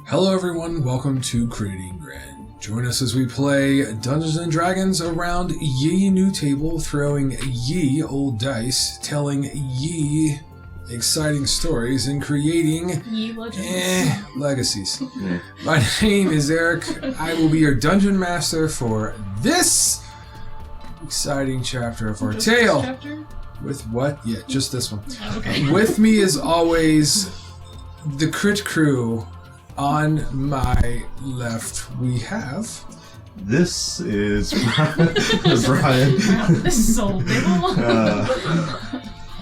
Hello everyone, welcome to Creating Grand. Join us as we play Dungeons & Dragons around ye new table, throwing ye old dice, telling ye exciting stories, and creating ye legends. Legacies. My name is Eric. I will be your dungeon master for this exciting chapter of our tale. With what? Yeah, just this one. Okay. With me as always, the Crit Crew. On my left, we have... This is Bryan. This is so big.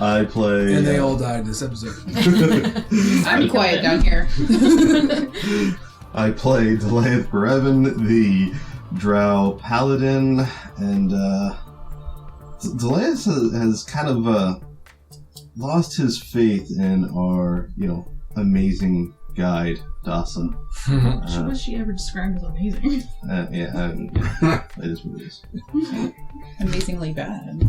I play... And they all died this episode. I'm quiet down here. I play Delanth Brevin, the Drow Paladin, and Delanth has kind of lost his faith in our, amazing guide, Dossa. How was she ever described as amazing? It is what it is. Amazingly bad.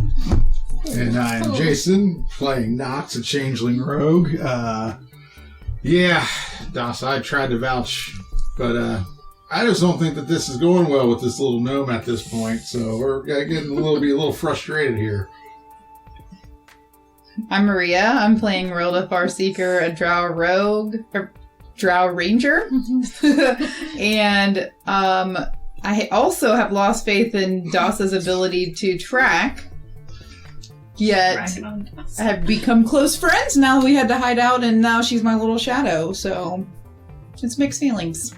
And I am Jason, playing Nox, a changeling rogue. Dossa, I tried to vouch, but I just don't think that this is going well with this little gnome at this point, so we're getting a little frustrated here. I'm Maria. I'm playing Rilda Farseeker, a Drow rogue, or Drow ranger. And I also have lost faith in Dossa's ability to track. Yet I have become close friends now. We had to hide out, and now she's my little shadow. So it's mixed feelings.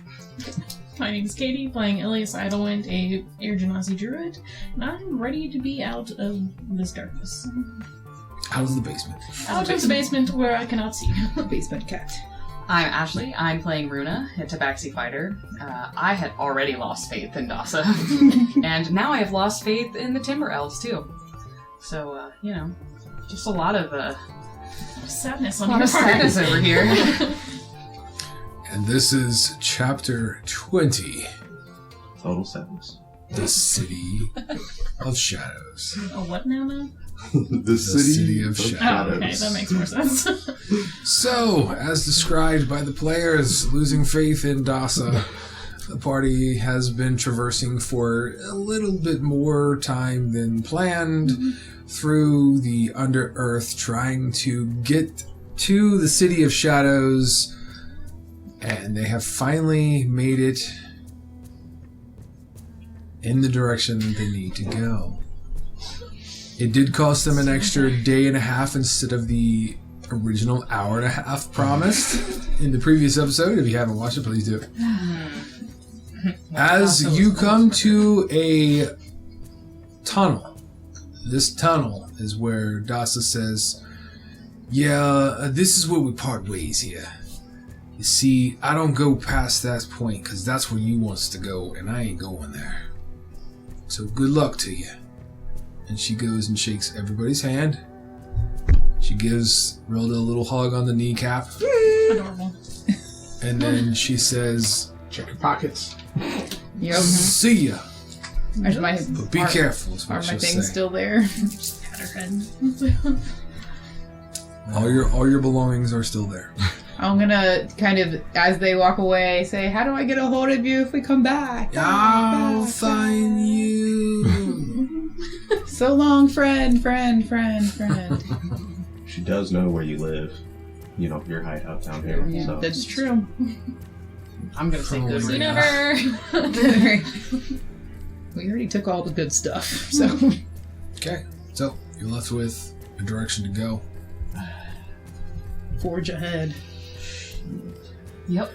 My name's Katie, playing Ilias Idlewind, a Air Genasi druid, and I'm ready to be out of this darkness. Out of the basement. Out of the basement where I cannot see. Basement cat. I'm Ashley. I'm playing Runa, a Tabaxi fighter. I had already lost faith in Dossa, and now I have lost faith in the Timber Elves too. So, just a lot of sadness on your part. Sadness over here. And this is Chapter 20. Total sadness. The City of Shadows. Oh, what now? The city of Shadows. Oh, okay, that makes more sense. So, as described by the players losing faith in Dossa, the party has been traversing for a little bit more time than planned through the Under-Earth, trying to get to the City of Shadows, and they have finally made it in the direction they need to go. It did cost them an extra day and a half instead of the original hour and a half promised in the previous episode. If you haven't watched it, please do it. As you come to a tunnel, this tunnel is where Dossa says, this is where we part ways here. You see, I don't go past that point because that's where you wants to go, and I ain't going there. So good luck to you. And she goes and shakes everybody's hand. She gives Rilda a little hug on the kneecap. Adorable. And then she says, check your pockets. Yep. See ya. But be careful. Is what are my she'll things say. still there? Pat her head. All your belongings are still there. I'm gonna kind of, as they walk away, say, "How do I get a hold of you if we come back?" I'll find you. So long, friend. She does know where you live. Your hideout down here. Yeah, so. that's true. I'm going to say good. See you never. We already took all the good stuff, so. Okay, so you're left with a direction to go. Forge ahead. Yep.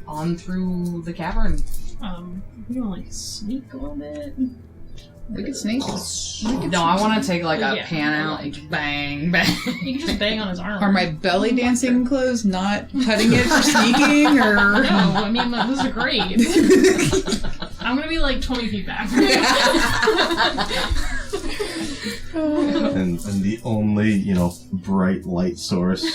On through the cavern. We want to sneak a little bit. We could sneak. No, I want to take a Yeah. pan out and just bang, bang. You can just bang on his arm. Are my belly dancing clothes not cutting it for sneaking, or? No, I mean, those are great. I'm gonna be 20 feet back. and the only, bright light source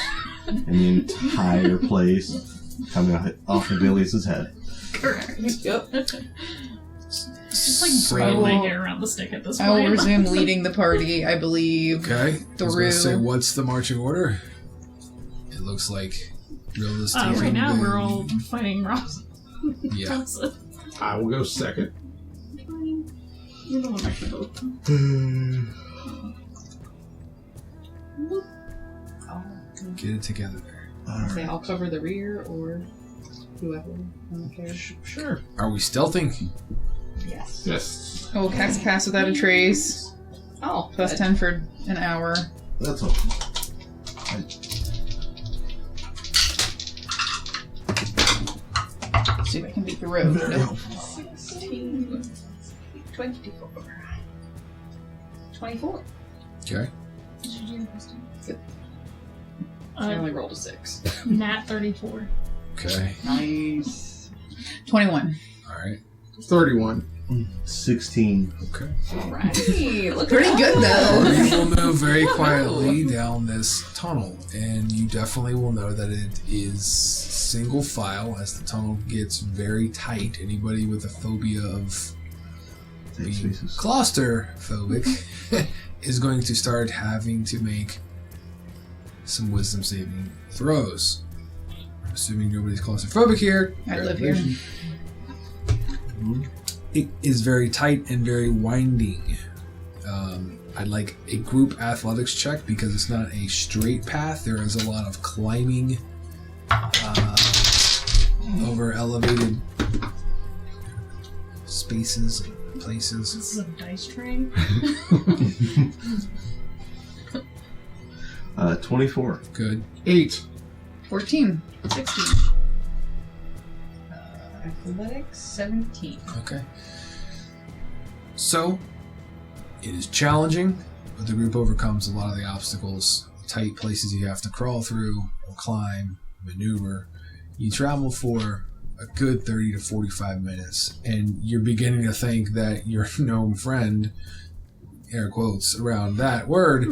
in the entire place coming off of Ilias's head. Correct. Yep. Just like So- braiding my hair around the stick at this I will point. resume leading the party, I believe. Okay. I was Through. going to say, what's the marching order? It looks like Rilda's taking Right now the- we're all fighting Ross. Yeah. I will go second. You're the one that can vote. Get it together there. Say I'll cover the rear or whoever. I don't care. Sure. Are we stealthing? Yes. Yes. Oh, cast pass without a trace. Oh, Plus 10 for an hour. That's all. See if I can beat the road. Very Nope. helpful. 16, 24. 24. Okay. Did you do the question? I only rolled a 6. Nat 34. Okay. Nice. 21. All right. 31. 16. Okay. Alright. Look Pretty at good, though. You will move very quietly down this tunnel, and you definitely will know that it is single file as the tunnel gets very tight. Anybody with a phobia of Tight being spaces. claustrophobic is going to start having to make some wisdom saving throws. I'm assuming nobody's claustrophobic here. I live here. It is very tight and very winding. I'd like a group athletics check because it's not a straight path. There is a lot of climbing over elevated spaces and places. This is a dice train. 24. Good. 8. 14. 16. Athletics 17. Okay. So, it is challenging, but the group overcomes a lot of the obstacles, tight places you have to crawl through, or climb, maneuver. You travel for a good 30 to 45 minutes, and you're beginning to think that your gnome friend, air quotes around that word,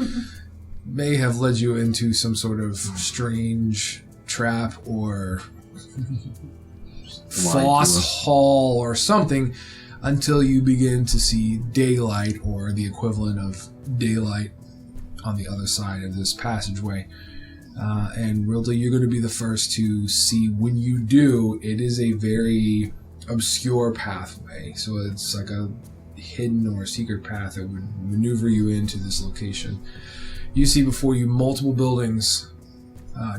may have led you into some sort of strange trap or foss hall or something, until you begin to see daylight or the equivalent of daylight on the other side of this passageway. And really, you're going to be the first to see. When you do, it is a very obscure pathway. So it's like a hidden or secret path that would maneuver you into this location. You see before you multiple buildings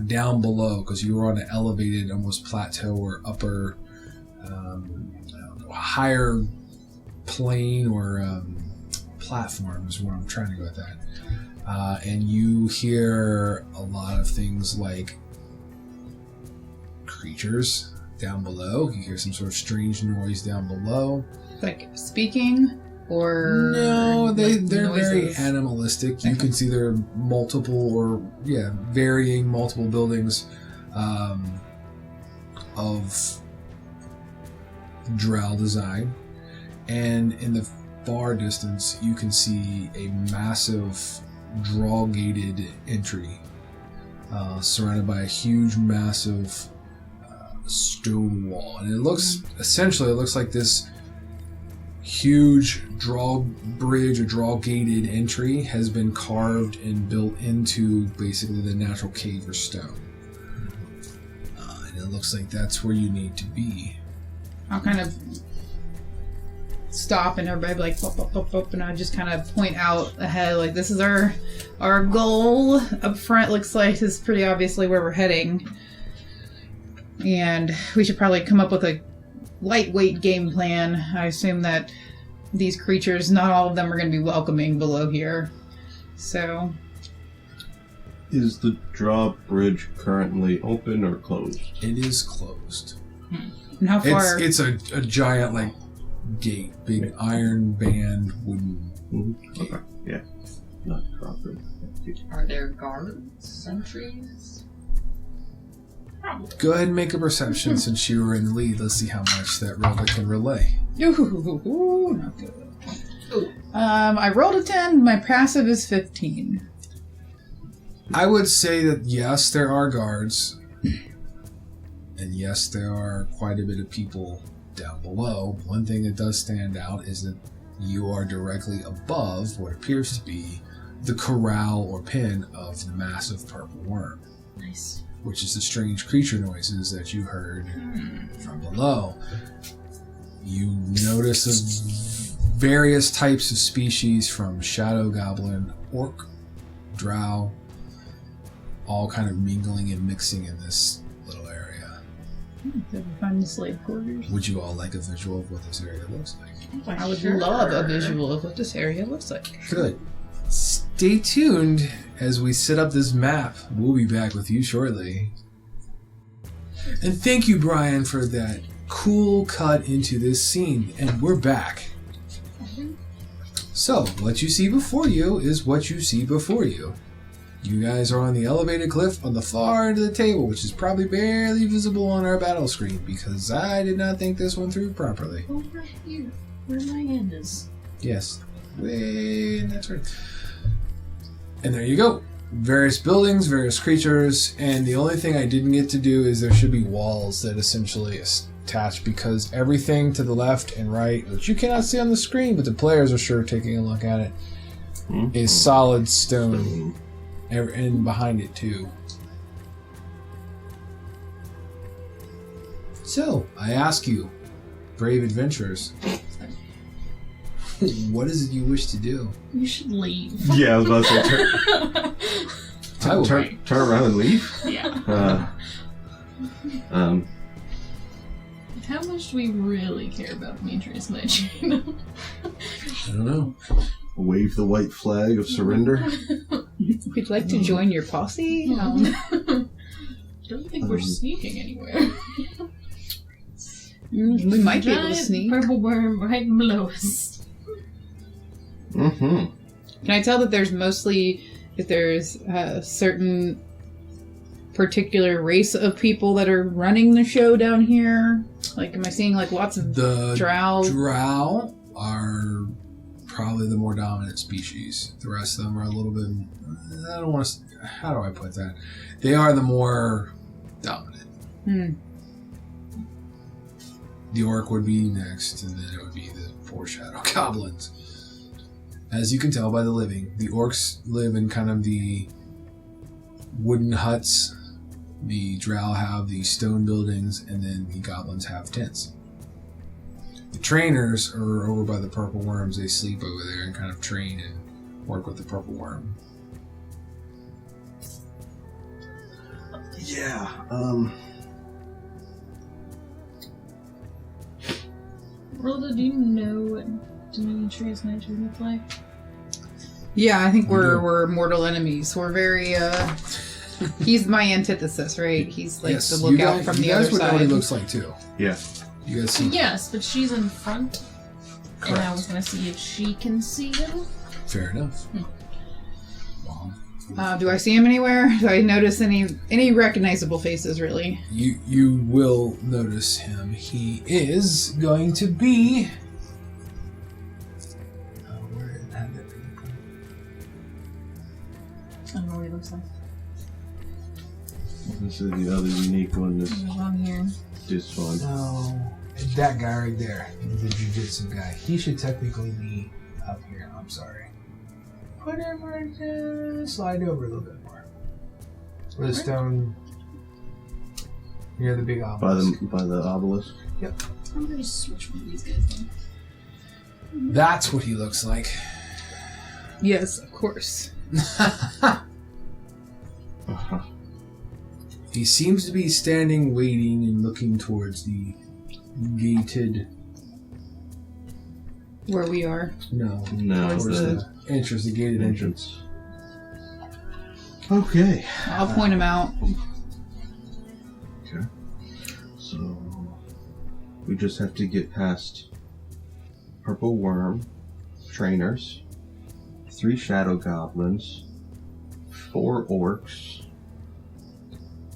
down below, because you were on an elevated, almost plateau or upper, higher plane or platform is what I'm trying to go with that. And you hear a lot of things like creatures down below. You hear some sort of strange noise down below. Like speaking or. No, they're very noises? animalistic. You can see there are multiple or, varying multiple buildings of drow design. And in the far distance, you can see a massive draw-gated entry surrounded by a huge, massive stone wall. And it looks like this huge drawbridge or draw-gated entry has been carved and built into basically the natural cave or stone. And it looks like that's where you need to be. I'll kind of stop and everybody be like, pop, pop, pop, pop, and I just kind of point out ahead, like, this is our goal. Up front looks like is pretty obviously where we're heading. And we should probably come up with a lightweight game plan. I assume that these creatures, not all of them are going to be welcoming below here. So, Is the drawbridge currently open or closed? It is closed. and how far? It's a giant, like, gate, big iron band wooden gate. Okay. Yeah. Not drawbridge. Are there guards, sentries? Probably. Go ahead and make a perception since you were in the lead. Let's see how much that Rilda can relay. Ooh, not good. I rolled a 10. My passive is 15. I would say that yes, there are guards. And yes, there are quite a bit of people down below. One thing that does stand out is that you are directly above what appears to be the corral or pen of the massive purple worm. Nice. Which is the strange creature noises that you heard from below. You notice various types of species from shadow goblin, orc, drow, all kind of mingling and mixing in this little area. Did we find the slave quarters? Would you all like a visual of what this area looks like? I would love a visual of what this area looks like. Good. Stay tuned as we set up this map. We'll be back with you shortly. And thank you, Bryan, for that cool cut into this scene. And we're back. So, what you see before you is what you see before you. You guys are on the elevated cliff on the far end of the table, which is probably barely visible on our battle screen because I did not think this one through properly. Over here, where my hand is. Yes. Way in that right. And there you go. Various buildings, various creatures, and the only thing I didn't get to do is there should be walls that essentially attach because everything to the left and right, which you cannot see on the screen, but the players are sure taking a look at it, is solid stone. And behind it too. So, I ask you, brave adventurers, what is it you wish to do? You should leave. Yeah, I was about to say, turn around and leave? Yeah. How much do we really care about Demetrius Mitch? I don't know. Wave the white flag of surrender? We'd like to join your posse. Don't think we're sneaking anywhere. We might be able to Giant sneak. purple worm right below us. Mm-hmm. Can I tell that there's a certain particular race of people that are running the show down here? Like, am I seeing like lots of The drow? drow are probably the more dominant species. The rest of them are a little bit, I don't want to, how do I put that? They are the more dominant. The orc would be next, and then it would be the poor shadow goblins. As you can tell by the living, the orcs live in kind of the wooden huts. The drow have the stone buildings, and then the goblins have tents. The trainers are over by the purple worms. They sleep over there and kind of train and work with the purple worm. Yeah, Rhoda, do you know what Demetrius Mitch would look like? Yeah, I think we're mortal enemies. We're very he's my antithesis, right? He's like Yes, the lookout from the other You guys would know what he side. looks like too. yeah. You guys see? Yes, but she's in front. And I Correct. was going to see if she can see him. Fair enough. Well, Do I see him anywhere? Do I notice any recognizable faces, really? you will notice him. He is going to be. Where did that be? I don't know what he looks like. This is the other unique one. He's on here. This one. No, that guy right there, the jiu-jitsu guy. He should technically be up here. I'm sorry. Whatever, slide over a little bit more. Where the stone near the big obelisk. By the obelisk. I'm going to switch one of these guys then. That's what he looks like. Yes, of course. Uh-huh. He seems to be standing, waiting, and looking towards the gated. Where we are. No, No. Towards towards the- the entrance, the gated entrance. Okay. I'll point him out. Okay. So we just have to get past purple worm, trainers, 3 shadow goblins, 4 orcs.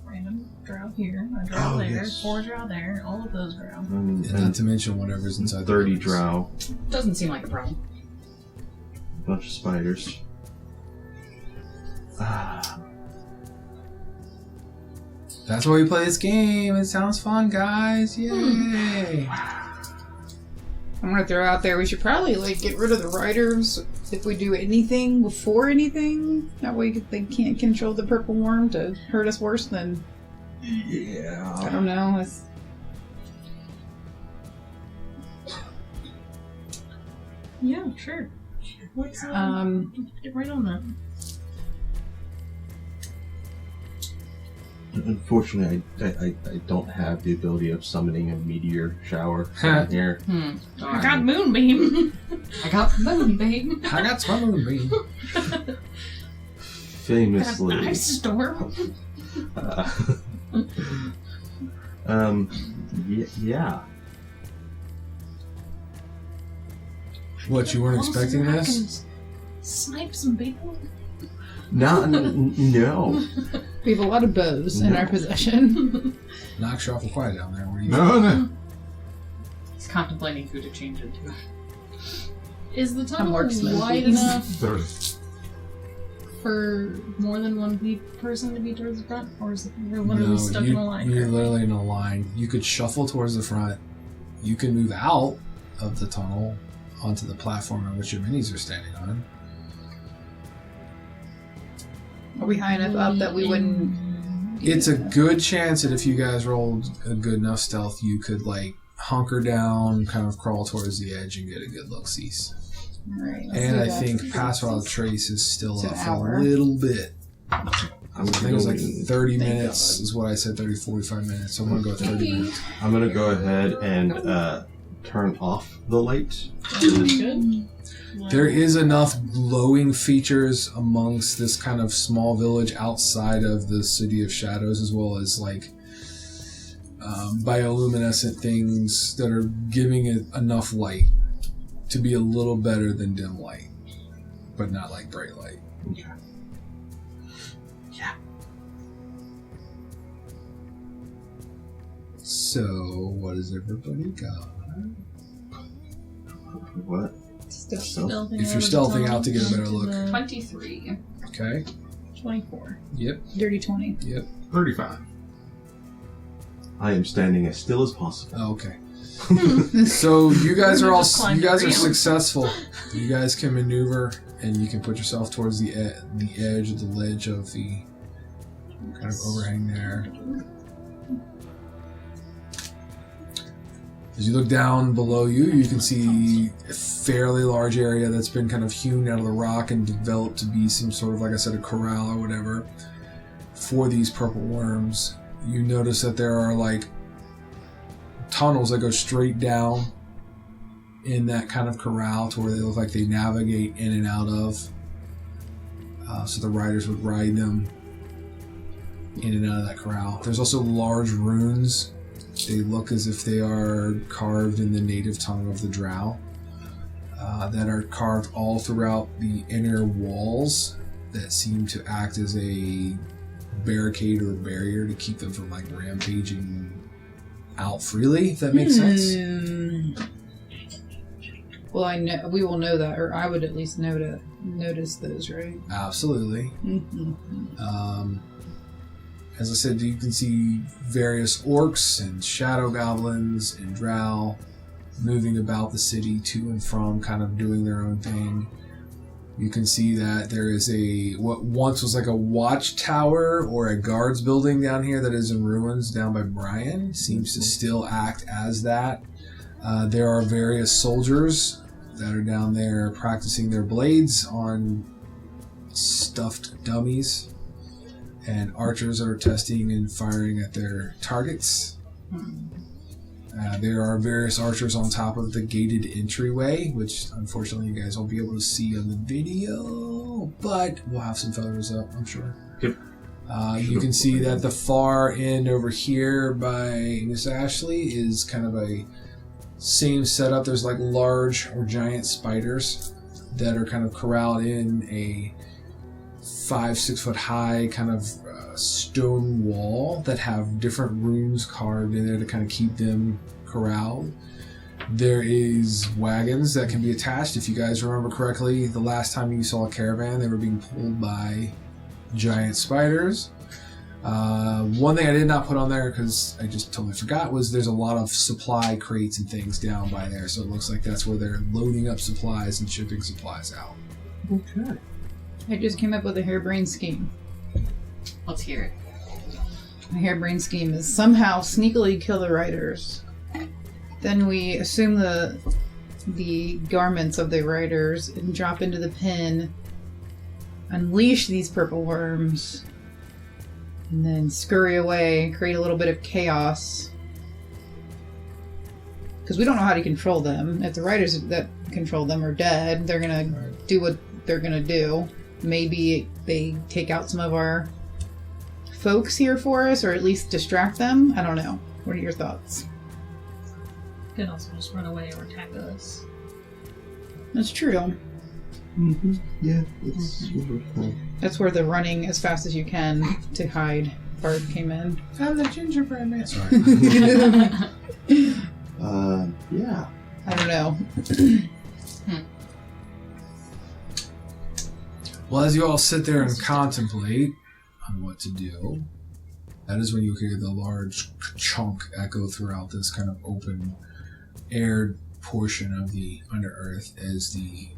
Random drow here, a drow Oh, there, yes. 4 drow there, all of those drow. And not to mention whatever's inside 30 the buildings. drow. Doesn't seem like a problem. bunch of spiders. That's why we play this game. It sounds fun, guys. Yay! I'm gonna throw out there. We should probably get rid of the riders if we do anything before anything. That way they can't control the purple worm to hurt us worse than. Yeah. I don't know. Yeah, sure. Let's get right on that. Unfortunately, I don't have the ability of summoning a meteor shower down here. I got Moonbeam. I got Moonbeam. I got some beam. Famously. Ice storm. Yeah. What, you weren't expecting this? Snipe some people. No. We have a lot of bows in our possession. Knocks you awful quiet down there. What are you No. He's contemplating who to change it to. Is the tunnel more smoky. wide enough 30. for more than one person to be towards the front, or is it we're literally stuck in a line? You're literally in a line. You could shuffle towards the front. You can move out of the tunnel onto the platform on which your minis are standing on. Are we high enough up that we wouldn't? It's a good chance that if you guys rolled a good enough stealth, you could hunker down, kind of crawl towards the edge and get a good look-sees. All right, And I think Pass Without Trace is still It's up an for hour. a little bit. I'm I think it was like 30 Thank minutes God. is what I said, 30, 45 minutes. So I'm going to go with 30 minutes. I'm gonna go ahead and turn off the light. Good. There is enough glowing features amongst this kind of small village outside of the City of Shadows, as well as bioluminescent things that are giving it enough light to be a little better than dim light, but not like bright light. Okay. Yeah. So, what has everybody got? What? Stealthing If you're out of the stealthing tunnel out to get a better into look. the 23. Okay. 24. Yep. Dirty 20. Yep. 35. I am standing as still as possible. Oh, okay. So you guys are all Just climb you guys the are rail. successful. You guys can maneuver and you can put yourself towards the edge of the ledge of the kind of overhang there. As you look down below you, you can see a fairly large area that's been kind of hewn out of the rock and developed to be some sort of, like I said, a corral or whatever for these purple worms. You notice that there are tunnels that go straight down in that kind of corral to where they look like they navigate in and out of. So the riders would ride them in and out of that corral. There's also large runes. They look as if they are carved in the native tongue of the Drow that are carved all throughout the inner walls that seem to act as a barricade or a barrier to keep them from rampaging out freely, if that makes sense. Well, I know we will know that, or I would at least notice those, right? Absolutely. Mm-hmm. As I said, you can see various orcs and shadow goblins and drow moving about the city to and from, kind of doing their own thing. You can see that there is what once was like a watchtower or a guards building down here that is in ruins down by Bryan. Seems to still act as that. There are various soldiers that are down there practicing their blades on stuffed dummies, and archers that are testing and firing at their targets. There are various archers on top of the gated entryway, which unfortunately you guys won't be able to see on the video, but we'll have some photos up, I'm sure. Yep. You can see that the far end over here by Miss Ashley is kind of a same setup. There's large or giant spiders that are kind of corralled in a 5-6 foot high kind of stone wall that have different runes carved in there to kind of keep them corralled. There is wagons that can be attached. If you guys remember correctly, the last time you saw a caravan, they were being pulled by giant spiders. One thing I did not put on there because I just totally forgot was there's a lot of supply crates and things down by there, so it looks like that's where they're loading up supplies and shipping supplies out. Okay. I just came up with a harebrained scheme. Let's hear it. My harebrained scheme is somehow sneakily kill the riders. Then we assume the garments of the riders and drop into the pen, unleash these purple worms, and then scurry away, create a little bit of chaos. Because we don't know how to control them. If the riders that control them are dead, they're gonna do what they're gonna do. Maybe they take out some of our folks here for us, or at least distract them. I don't know. What are your thoughts? Could also just run away or attack us. That's true. Mm-hmm. Yeah, That's where the running as fast as you can to hide part came in. I'm the gingerbread man. Sorry. yeah. I don't know. Well, as you all sit there and contemplate on what to do, that is when you hear the large chunk echo throughout this kind of open air portion of the Underearth as the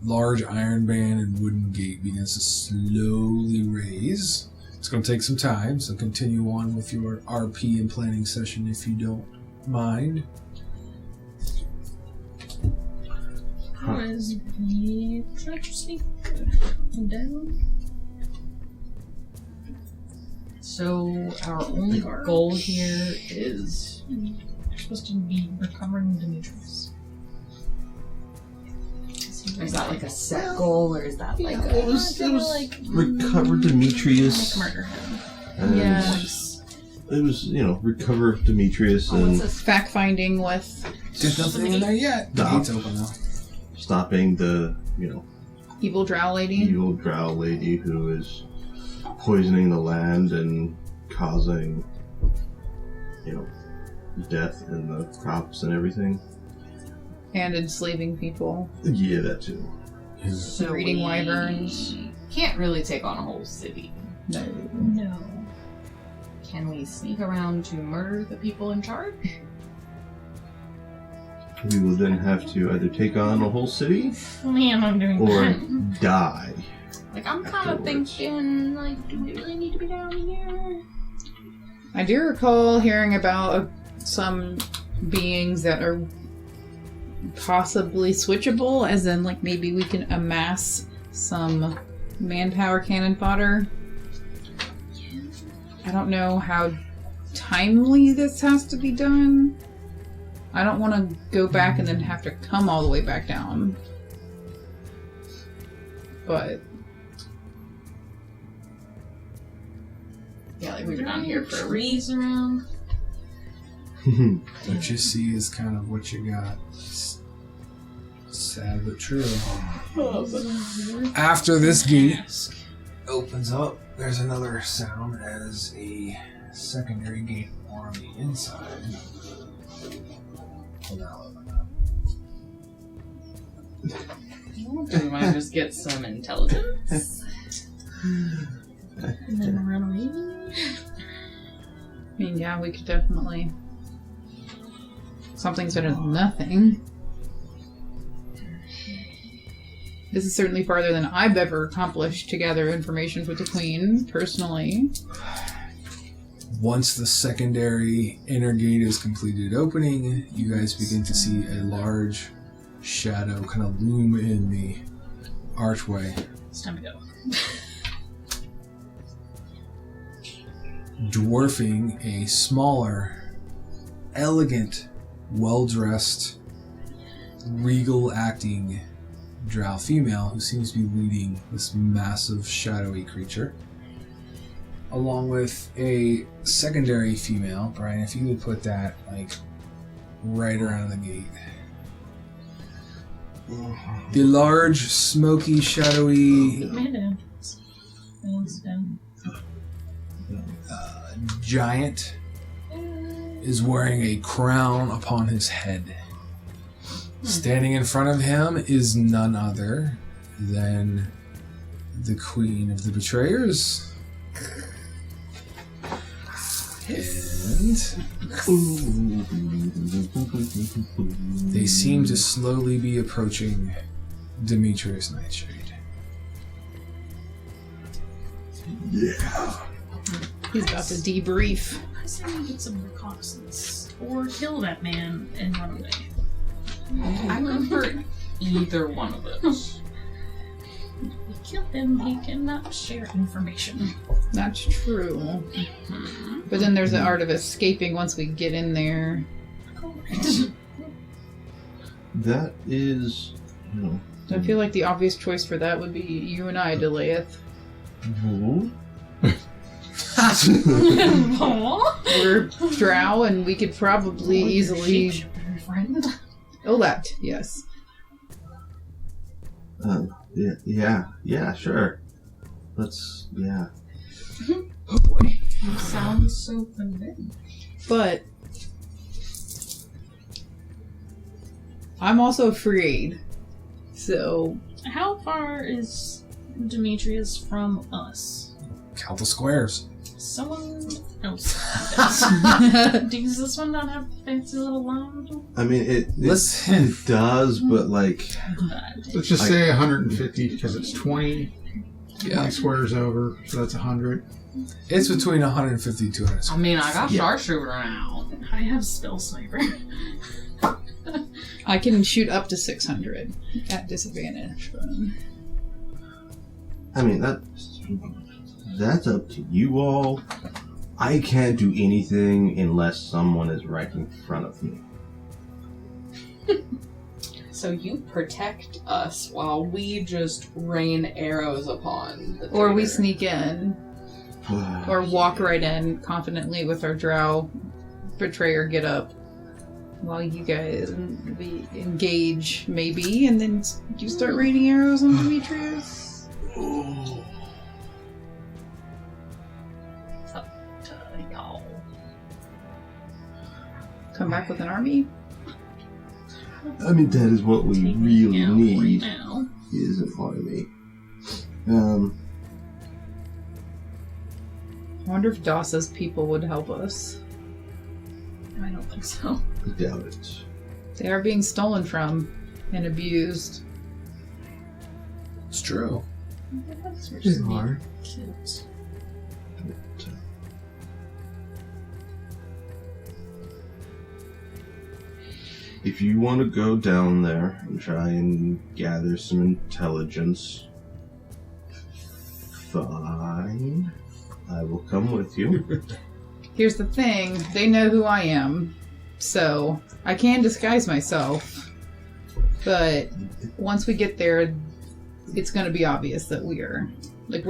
large iron band and wooden gate begins to slowly raise. It's going to take some time, so continue on with your RP and planning session if you don't mind. How is the treasure sneak down? So our only goal here is You're supposed to be recovering Demetrius. is that like a set goal or is that like It was recover like Demetrius. murder him. And Yes. It was, recover Demetrius what's and this? Fact finding with There's nothing in there yet. The Stop. gate's open though. stopping the, evil drow lady. evil drow lady who is poisoning the land and causing, death in the crops and everything. And enslaving people. Yeah, that too. So Breeding we wyverns. can't really take on a whole city. No. No. Can we sneak around to murder the people in charge? We will then have to either take on a whole city Man, I'm doing or that. die. Like, I'm kind of Afterwards. thinking, like, do we really need to be down here? I do recall hearing about some beings that are possibly switchable, as in, like, maybe we can amass some manpower cannon fodder. I don't know how timely this has to be done. I don't want to go back and then have to come all the way back down. But Yeah, like, we've been down here for a week. trees around. What you see is kind of what you got. It's sad but true. After this gate opens up, there's another sound as a secondary gate on the inside. Will now open up. Do we want to just get some intelligence? And then run away. I mean, yeah, we could definitely. Something's better than nothing. This is certainly farther than I've ever accomplished to gather information with the Queen, personally. Once the secondary inner gate is completed opening, you guys begin to see a large shadow kind of loom in the archway. It's time to go. Dwarfing a smaller, elegant, well-dressed, regal-acting drow female who seems to be leading this massive, shadowy creature, along with a secondary female. Bryan, if you would put that, like, right around the gate. The large, smoky, shadowy Man down. Man's down. giant is wearing a crown upon his head. Standing in front of him is none other than the Queen of the Betrayers. And they seem to slowly be approaching Demetrius Nightshade. Yeah. He's about to debrief. I say we get some reconnaissance. Or kill that man and run away. I'm good for either one of those. If we kill him, he cannot share information. That's true. But then there's the art of escaping once we get in there. Correct. That is, you know. So I feel like the obvious choice for that would be you and I, Delayeth. Who? Aw. We're drow and we could probably easily... Shapeshifter friend. Oh, that, yes. Yeah, sure. Let's, yeah. Oh boy. You sound so convinced. But... I'm also afraid. So... How far is Demetrius from us? Count the squares. Someone else does. Does this one not have a fancy little line? I mean, it Listen. does, but like, Let's just say 150 because it's 20 Yeah. squares over, so that's 100. It's between 150 and 200 I squares. mean, I got Yeah. Sharpshooter now. I have Spell Sniper. I can shoot up to 600 at disadvantage. But... I mean, that's up to you all. I can't do anything unless someone is right in front of me. So you protect us while we just rain arrows upon the Or we traitor. sneak in. Or walk right in confidently with our drow betrayer get up. While you guys engage, maybe, and then you start raining arrows on Demetrius. Y'all. Come back with an army. I mean, that is what we really Out need, right now. is an army. I wonder if Dossa's people would help us. I don't think so. I doubt it. They are being stolen from and abused. It's true. That's where They she's being are. killed. If you want to go down there and try and gather some intelligence, fine. I will come with you. Here's the thing, they know who I am, so I can disguise myself. But once we get there, it's going to be obvious that we're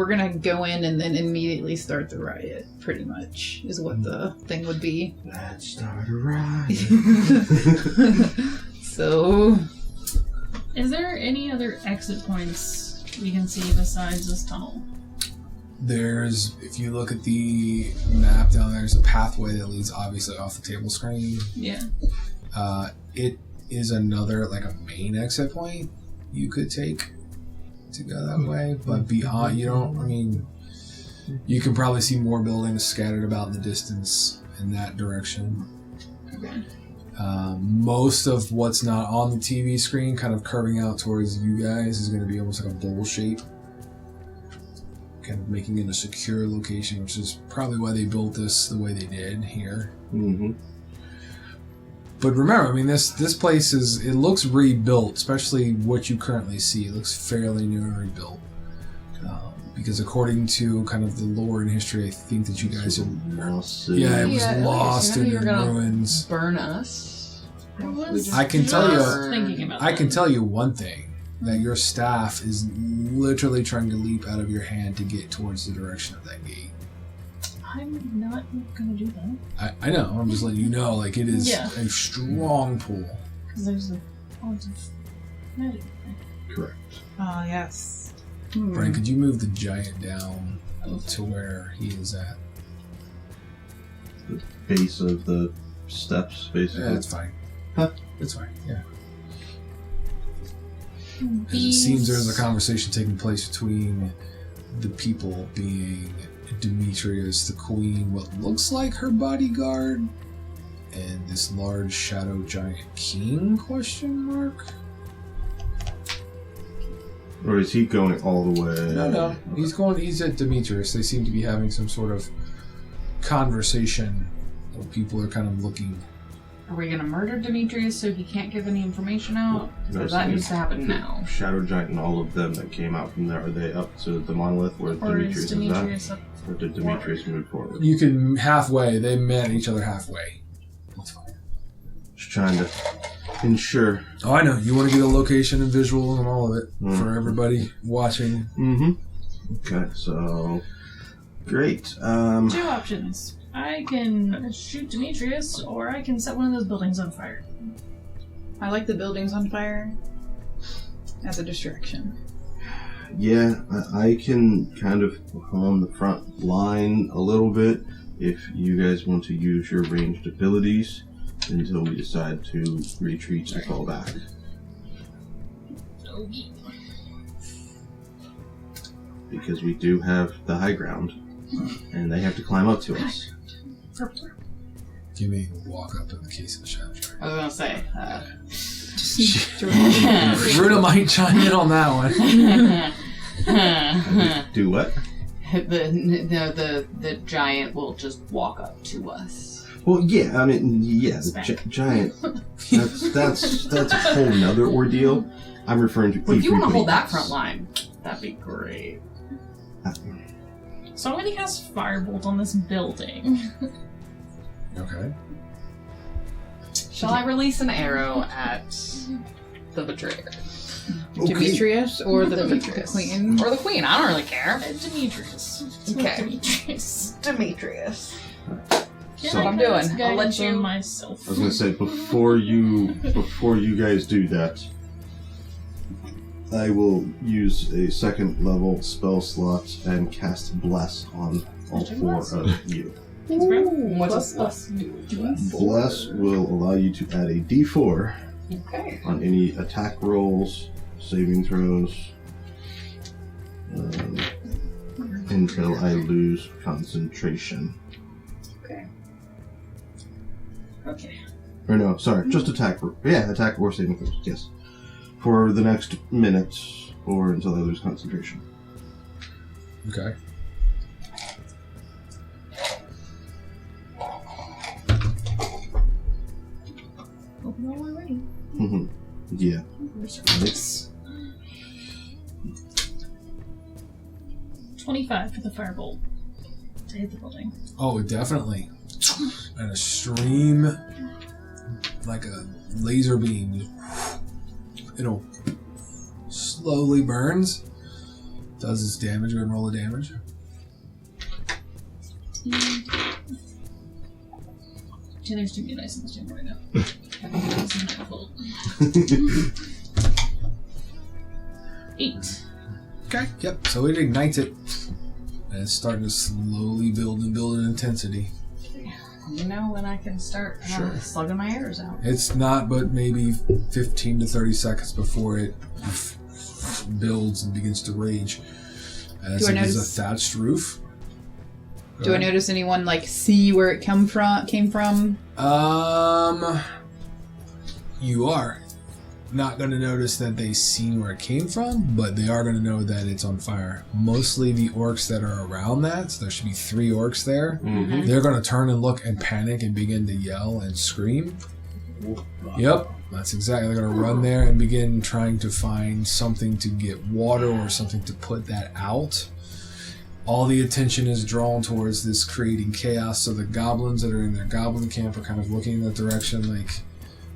going to go in and then immediately start the riot, pretty much, is what the thing would be. Let's start a riot. So, Is there any other exit points we can see besides this tunnel? There's, if you look at the map down there, there's a pathway that leads obviously off the table screen. Yeah. It is another, like a main exit point you could take to go that way, but beyond, you don't, I mean, you can probably see more buildings scattered about in the distance in that direction. Okay. Most of what's not on the TV screen kind of curving out towards you guys is going to be almost like a bowl shape, kind of making it a secure location, which is probably why they built this the way they did here. Mm-hmm. But remember, I mean, this place it looks rebuilt, especially what you currently see. It looks fairly new and rebuilt. Because according to kind of the lore and history, I think that you guys have... Yeah, it was Yeah, lost so in you're the gonna ruins. Burn us. I was I can tell you- just thinking about I that. can tell you one thing, that your staff is literally trying to leap out of your hand to get towards the direction of that gate. I'm not gonna do that. I know, I'm just letting you know, like, it is Yeah. a strong pull. Because there's a font of magic. Correct. oh yes. Bryan, could you move the giant down to where he is at? Base of the steps, basically. Yeah, it's fine. Huh? It's fine, yeah. It seems there's a conversation taking place between the people being Demetrius, the queen, what looks like her bodyguard, and this large shadow giant king, question mark? Or is he going all the way? No. He's at Demetrius. They seem to be having some sort of conversation where people are kind of looking. Are we gonna murder Demetrius so he can't give any information out? There's That the needs to happen now. Shadow Giant and all of them that came out from there, are they up to the monolith where Or Demetrius is is Demetrius up? at? Or did Demetrius move forward? You can halfway. They met each other halfway. That's fine. Just trying to ensure. Oh, I know. You want to get a location and visual and all of it for Mm. everybody watching. Mm-hmm. Okay, so great. 2 options. I can shoot Demetrius, or I can set one of those buildings on fire. I like the buildings on fire as a distraction. Yeah, I can kind of hone the front line a little bit if you guys want to use your ranged abilities until we decide to retreat and fall back. Because we do have the high ground, and they have to climb up to us. You may walk up in the case of the shadow giant. I was gonna say, Runa might chime in on that one. Do what? the giant will just walk up to us. Well, yeah, I mean, yeah, the giant. That's a whole nother ordeal. I'm referring to. Well, if you want to hold that frequencies. front line, that'd be great. So I'm going to cast Firebolt on this building. Okay. Shall I release an arrow at the betrayer? Demetrius or the Demetrius. queen? Or the queen, I don't really care. Demetrius. It's Okay. Demetrius. Demetrius. Can So- I I'm doing. cast I'll let guidance you- on myself. I was gonna say before you guys do that, I will use a second level spell slot and cast Bless on all Did you 4 bless? of you. What's Plus a plus do to us? Bless will allow you to add a D4 Okay. on any attack rolls, saving throws, until I lose concentration. Okay. Or no, sorry, just attack. Attack or saving throws. Yes, for the next minute or until I lose concentration. Okay. Open all already. Mm-hmm. Yeah. Reserves. 25 for the firebolt to hit the building. Oh, definitely. And a stream, like a laser beam. It'll slowly burns. Does its damage. Go and roll the damage. Taylor's doing nice in this gym right now. This is my fault. 8. Okay. Yep. So it ignites it. And it's starting to slowly build in intensity. You know when I can start Sure. slugging my arrows out. It's not but maybe 15 to 30 seconds before it builds and begins to rage. As Do I it is a notice- thatched roof. Go Do I ahead. notice anyone see where it came from? You are not going to notice that they seen where it came from, but they are going to know that it's on fire. Mostly the orcs that are around that, so there should be 3 orcs there. Mm-hmm. They're going to turn and look and panic and begin to yell and scream. Yep, that's exactly. They're going to run there and begin trying to find something to get water or something to put that out. All the attention is drawn towards this creating chaos, so the goblins that are in their goblin camp are kind of looking in that direction, like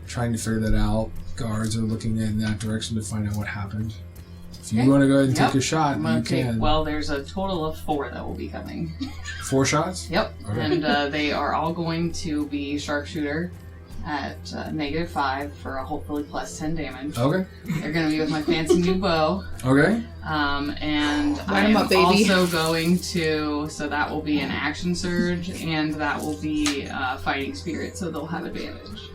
trying to figure that out. Guards are looking in that direction to find out what happened. If you Okay. want to go ahead and Yep. take a shot, I'm you gonna take, can. well, there's a total of 4 that will be coming. 4 shots? Yep. Okay. And they are all going to be sharpshooter. at -5 for a hopefully +10 damage. Okay. They're going to be with my fancy new bow. Okay. And Light 'em I'm up, baby. also going to, so that will be an action surge, and that will be fighting spirit, so they'll have advantage.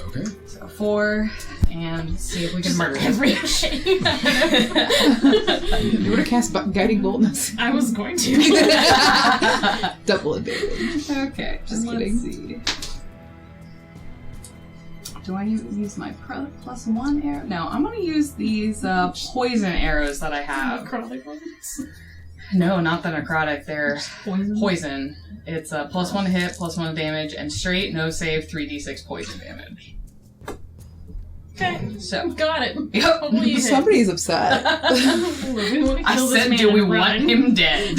Okay. So 4, and let's see if we can murder him. everything. You would have cast Guiding Bolt. I was going to. Double advantage. Okay, Just let's kidding. see. Do I use my +1 arrow? No, I'm going to use these poison arrows that I have. Necrotic ones. No, not the necrotic. They're Poison. poison. It's a +1 hit, +1 damage, and straight, no save, 3d6 poison damage. Okay, So, got it. Yep. Holy shit. Somebody's upset. We want to I kill this said, man do we and want run. him dead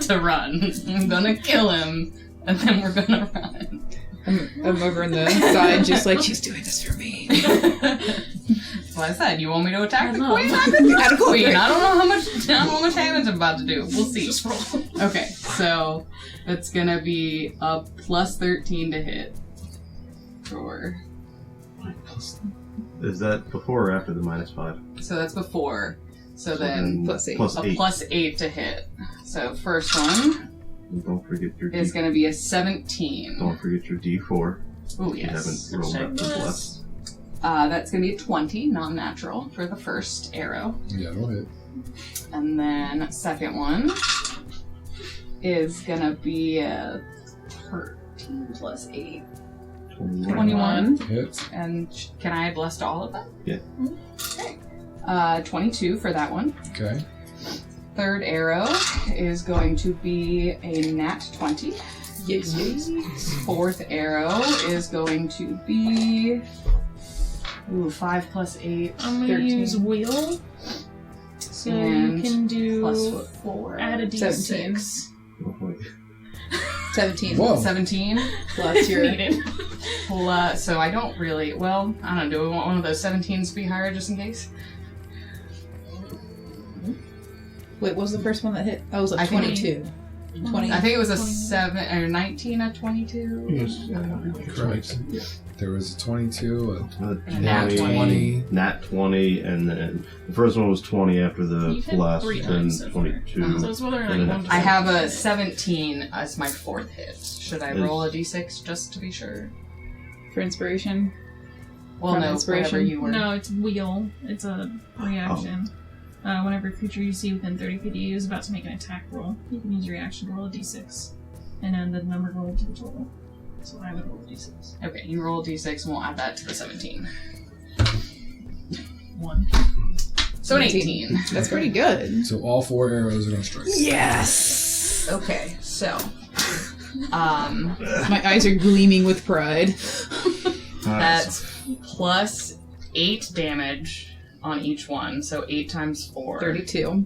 to run? I'm gonna kill him, and then we're gonna run. I'm over on the side, just like, she's doing this for me. That's what I said. You want me to attack the I know. queen? I'm gonna attack the queen. Great. I don't know how much damage I'm about to do. We'll see. Just roll. Okay, so it's gonna be a +13 to hit. For Is that before or after the -5? so that's before. So then +8. a +8. +8 to hit. So first one And don't forget your is D4. gonna be a 17. Don't forget your D4. Oh You yes. haven't rolled Check up the this. plus. That's gonna be a 20, non-natural, for the first arrow. Yeah, go ahead. And then second one is gonna be a 13 plus 8. 21. Hits. And can I bless all of them? Yeah. Okay. 22 for that one. Okay. Third arrow is going to be a nat 20. Yes. Fourth arrow is going to be 5 plus 8, I'm going to 13. use wheel. So And you can do plus 4. add a d6. Oh, wait. 17 Whoa. 17. plus your... Needed. Plus, so I don't really, well, I don't know, do we want one of those 17s to be higher just in case? Wait, what was the first one that hit? Oh, it was a I think- 22. 20. I think it was a 20. 7 or 19 at 22. Yes. Correct. There was a 22, And nat 20. Nat 20, and then the first one was 20 after the You've hit plus, 3 then times so far. 22. So it's whether or not And you then want to I have a 17 as my fourth hit. Should I Is- roll a d6 just to be sure? For inspiration. Well, From no, inspiration? whatever you were. No, it's wheel. It's a reaction. Whenever a creature you see within 30 feet of you is about to make an attack roll, you can use your reaction to roll a d6. And then the number rolled to the total. So I would roll a d6. Okay, you roll a d6 and we'll add that to the 17. 1. So an 18. 18. That's pretty good. So all 4 arrows are going to strike. Yes! Okay, so. My eyes are gleaming with pride. That's plus 8 damage on each one, so 8 times 4. 32.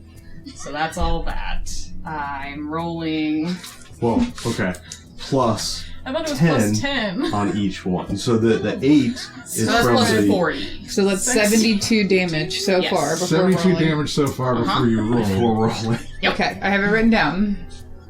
So that's all that. I'm rolling. Well, okay. Plus I thought it was 10. plus 10. on each one. So the 8 is So that's from plus the 40. So that's 72 damage so Yes. far before 72 rolling. damage so far before you roll. before rolling. Okay, I have it written down.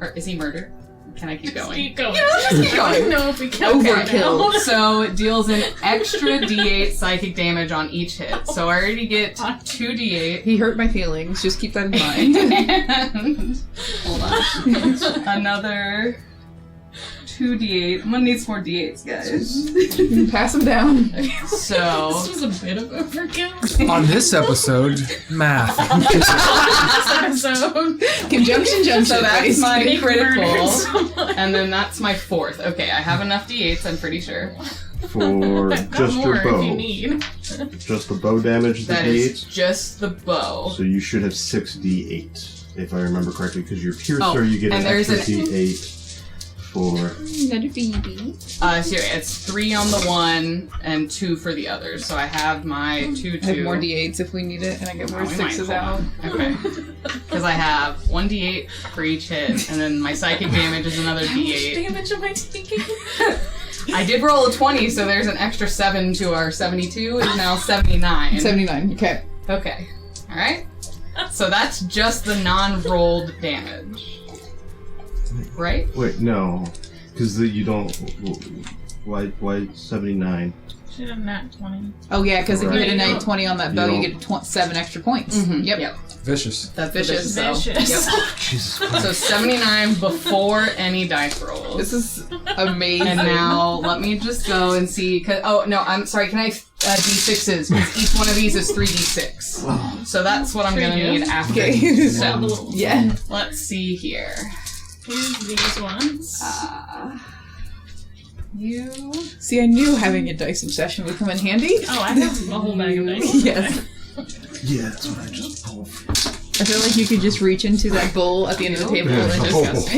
Or is he murdered? Can I keep going? Keep going. Just keep I don't going. know if we killed Overkill. it. So it deals an extra d8 psychic damage on each hit. So I already get 2d8. He hurt my feelings. Just keep that in mind. And hold on. Another 2d8. I'm gonna need some more d8s, guys. Pass them down. So This was a bit of overkill. On this episode, math. This episode. Conjunction junction. So that's my Nick critical. murdered someone. And then that's my fourth. Okay, I have enough d8s, I'm pretty sure. For I've got just more your bow. if you need. Just the bow damage, the That is D8. just the bow. So you should have 6d8, if I remember correctly, because your piercer, Oh, you get an and there's extra an- d8 for. Another baby. So it's 3 on the one and 2 for the others. So I have my 2, 2. I have more d8s if we need it, and I get more Oh, we might. 6s Hold out. on. Okay. Because I have 1 d8 for each hit, and then my psychic damage is another How much d8. damage am I taking? I did roll a 20, so there's an extra 7 to our 72, is now 79. 79. Okay. Okay. Alright. So that's just the non-rolled damage. Right? Wait, no. Because you don't. Why 79? Should have nat 20. Oh yeah, because if you hit a Right. night 20 on that bow, You you get 7 extra points. Mhm. Yep. Vicious. That's Vicious. Vicious. Jesus So 79 before any dice rolls. This is amazing. And now let me just go and see. Oh no, I'm sorry. Can I d6s? Because each one of these is 3d6. So that's what I'm gonna Sure you need do. after. Okay. So Yeah. let's see here. Here's these ones. You. See, I knew having a dice obsession would come in handy. Oh, I have a whole bag of dice. Yes. Yeah, that's what I just pulled. I feel like you could just reach into that bowl at the end of the table and Yeah. just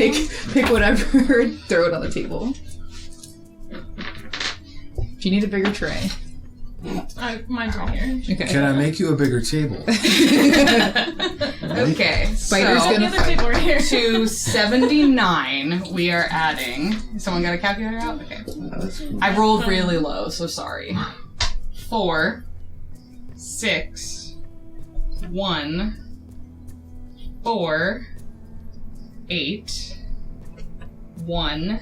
pick whatever and throw it on the table. Do you need a bigger tray? Mine's right here. Okay. Can I make you a bigger table? Okay. Spider's so, The other table right here. to 79, we are adding. Someone got a calculator out? Okay. That's cool. I rolled really low, so sorry. 4, 6, 1, 4, 8, 1,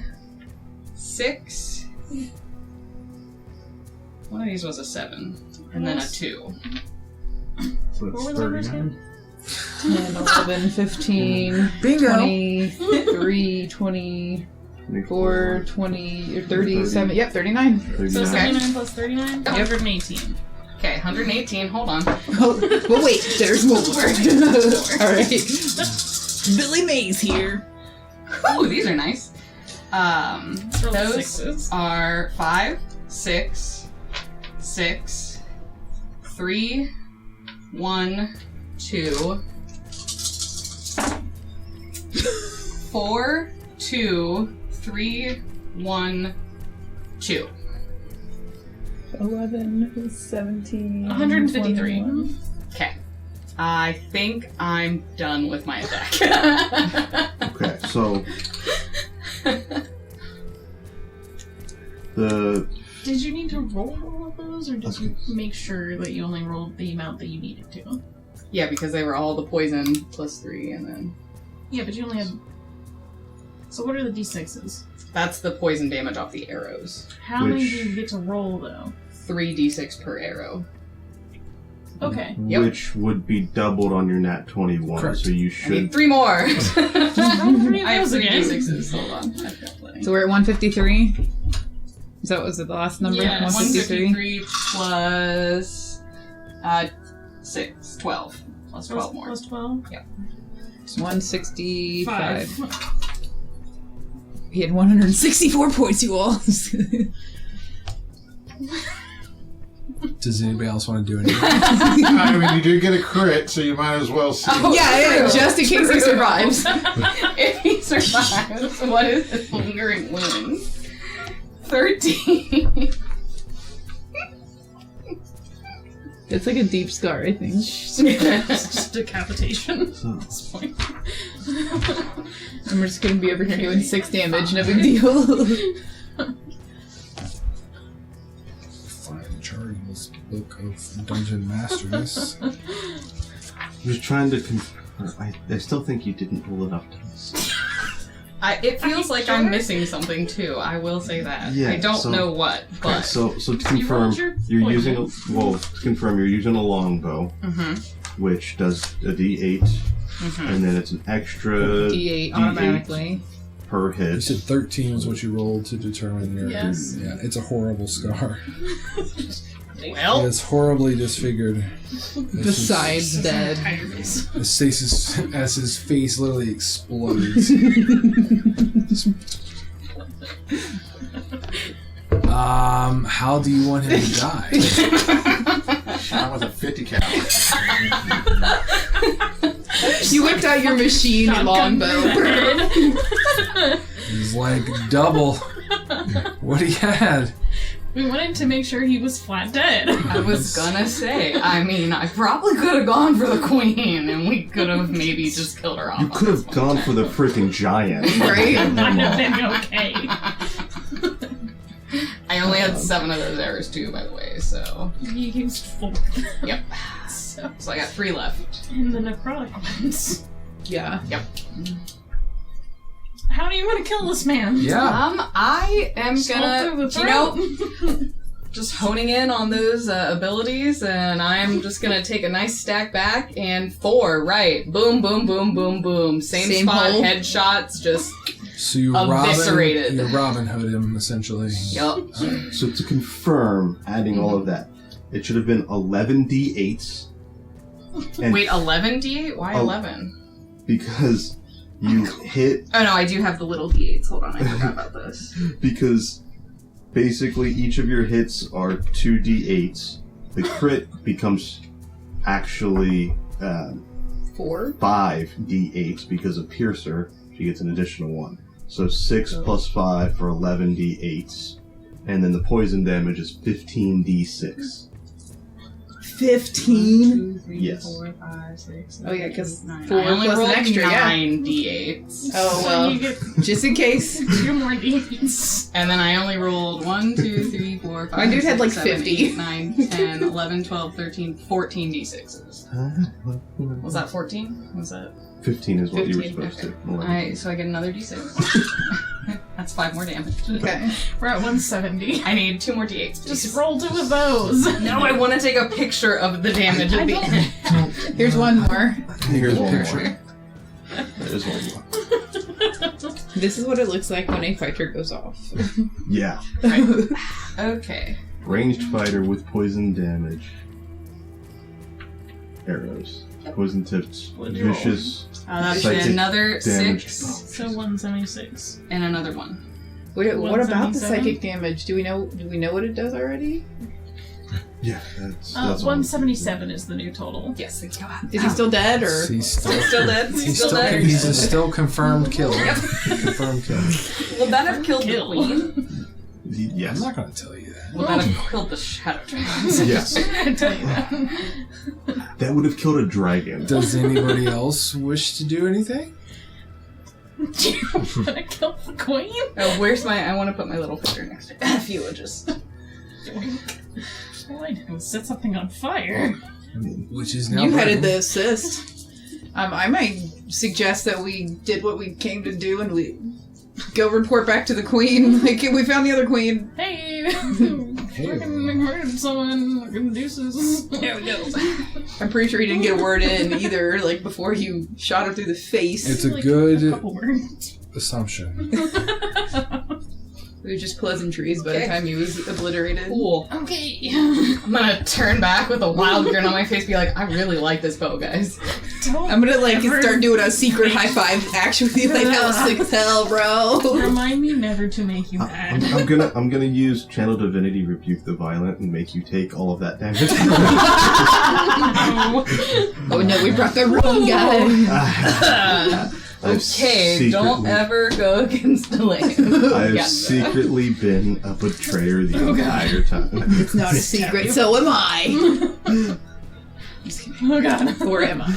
6. One of these was a 7, and then a 2. So What were it's the numbers 39. 10, 11, 15, Bingo. 23, 24, 20, or 37. Yep, 39. 39. So 79 plus 39? 118. Okay, 118, hold on. Oh, but wait, there's more. Alright. Billy Mays here. Ooh, these are nice. Let's roll the Those sixes. are 5, 6, 6, 3, 1, 2, 4, 2, 3, 1, 2. 11, 17, 153. 21. Okay. I think I'm done with my attack. Okay, so the Did you need to roll all of those, or did Okay. you make sure that you only rolled the amount that you needed to? Yeah, because they were all the poison plus 3, and then Yeah, but you only had... So what are the d6s? that's the poison damage off the arrows. How many Which- do you get to roll, though? 3d6 per arrow. Okay. Yep. which would be doubled on your nat 21, Correct. so you I need should. 3 more. Just roll 3 of I have those 3 again. d6s. Hold on. I've got plenty. So we're at 153? Is that was it the last number? Yeah, 153 plus 6, 12. Plus 12 more. Plus 12? 165. 5. He had 164 points, you all. Does anybody else want to do anything? I mean, you did get a crit, so you might as well see. Oh, yeah, true. just in case he survives. If he survives, what is his lingering wound? 13. It's like a deep scar, I think. It's just decapitation So, at this point. And we're just gonna be over here doing 6 damage, no big deal. Find Charlie's book of Dungeon Masters. I'm just trying to. I still think you didn't roll enough dice. It feels like sure? I'm missing something too. I will say that. Yeah, I don't so- know what, but. So to You confirm, rolled your you're poison. using a to confirm you're using a longbow, Mhm, which does a D8, mhm. and then it's an extra D8 automatically. per You hit. said 13 was what you rolled to determine your. Yes. Yeah, it's a horrible scar. Well, It's horribly disfigured. Besides dead. Entire face. As his face literally explodes. How do you want him to die? Shot with a 50 cal. You whipped out your machine longbow. He's like double what he had. We wanted to make sure he was flat dead. I was gonna say, I mean, I probably could have gone for the queen, and we could have maybe just killed her off. You could have gone for the freaking giant. Right? Might have been okay. I only had 7 of those arrows too, by the way, so. You used 4. Yep. So, So I got 3 left. and the necrotic ones. Yeah. Yep. How do you want to kill this man? Yeah. I am Just gonna, all through you the know, just honing in on those abilities, and I'm just gonna take a nice stack back and 4, right? Boom, boom, boom, boom, boom. Same spot, hole. headshots, just So you Eviscerated. Robin Hood him, essentially. yup. So to confirm, adding all of that, it should have been 11 d8s. And Wait, 11 D8? Why Oh. 11? because you hit, Oh no, I do have the little D8s. Hold on, I forgot about this. because basically each of your hits are 2 d8s. The crit becomes actually 4. 5 d8s because of Piercer. She gets an additional 1. So 6 plus 5 for 11 d8s. And then the poison damage is 15 d6. 15? 2, 3, Yes. 4, 5, 6. Oh, yeah, 'cause 9. 4 I only plus an rolled extra, yeah. 9 D8s. Oh, So well. you get Just in case. 2 more D8s. And then I only rolled 1, 2, 3, 4, 5, My dude had, 6, like, 7, 50. 8, 9, 10, 11, 12, 13, 14 D6s. Was that 14? Was that? 15 is what you were 15, supposed to. So I get another D6. That's 5 more damage. Okay. We're at 170. I need 2 more D8s. please. Just roll 2 of those. No, I want to take a picture of the damage I at the don't- end. Here's one more. Here's one Picture. more. There's one more. This is what it looks like when a fighter goes off. Yeah. Okay. Ranged fighter with poison damage. Arrows. Poison tipped. What'd you roll? Vicious. That should Psychic be another damage. 6 So 176. and another 1. What about the 177? psychic damage? Do we know what it does already? Yeah, that's 177 is the new total. Yes, thank you. Is he still dead or? He's still, Still dead? he's Still still, dead? he's a still confirmed killer. Confirmed killer. Would that have killed the Kill. queen? Yes. I'm not going to tell you that. Would that have killed the shadow dragons? Yes. I tell you that. That would have killed a dragon. Does anybody else wish to do anything? Do you want to kill the queen? Oh, where's my? I want to put my little picture next to it. If you would just. All I did was set something on fire. Which is now You headed burning. the assist. I might suggest that we did what we came to do and we go report back to the queen. Like, we found the other queen. Hey, fucking murdered someone. Fucking deuces. There we go. I'm pretty sure he didn't get a word in either, like, before you shot her through the face. It's a Like, good a couple words. assumption. It was just pleasantries by the Okay. time he was obliterated. Cool. Okay. I'm gonna turn back with a wild grin on my face, be like, I really like this bow, guys. Don't I'm gonna, like, ever start doing a secret high five action with you, like, that was sick as hell, bro. Remind me never to make you mad. I'm gonna use Channel Divinity Rebuke the Violent and make you take all of that damage. Oh no, we brought the wrong guy. I've Okay, don't secretly- ever go against the land. I've Yeah. secretly been a betrayer the entire time. It's not a secret, so am I. Oh god. Or am I?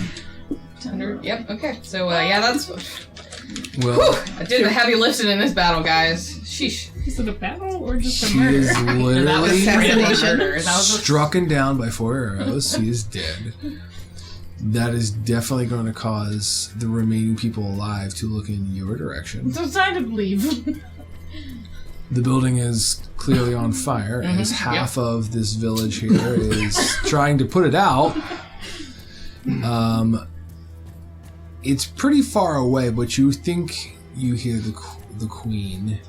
Yep, okay. So, yeah, that's. Well, I did the heavy lifting in this battle, guys. Sheesh. Is it a battle or just a she murder? is That was literally straight up Assassination. murder. That was strucken down by 4 arrows. He is dead. That is definitely going to cause the remaining people alive to look in your direction. So time to leave. The building is clearly on fire, as half of this village here is trying to put it out. It's pretty far away, but you think you hear the queen,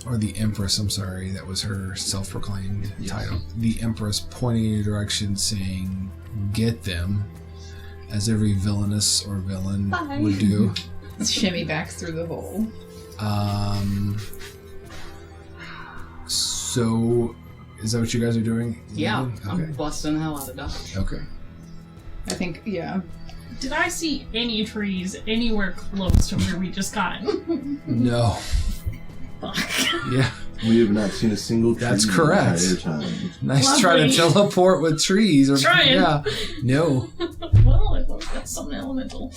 or the empress. I'm sorry, that was her self-proclaimed title. The empress pointing in your direction, saying, "Get them," as every villainess or villain would do. Shimmy back through the hole. So, is that what you guys are doing? Yeah, Okay. I'm busting the hell out of Dossa. Okay. I think, yeah. Did I see any trees anywhere close to where we just got? No. Fuck. Yeah. We have not seen a single tree That's correct. the entire time. Nice trying to Lovely. teleport with trees. Or, Trying. Yeah. No. Well, I thought that's something elemental.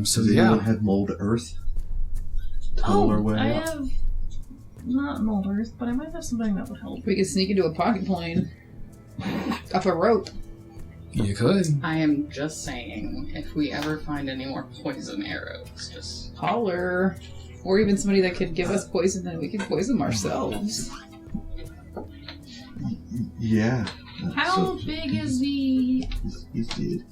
So Does yeah. anyone have mold earth? Tunnel our way I up? have not mold earth, but I might have something that would help. We could sneak into a pocket plane. Off a rope. You could. I am just saying, if we ever find any more poison arrows, just Holler. Or even somebody that could give us poison that we could poison ourselves. Yeah. How big is the He's dead.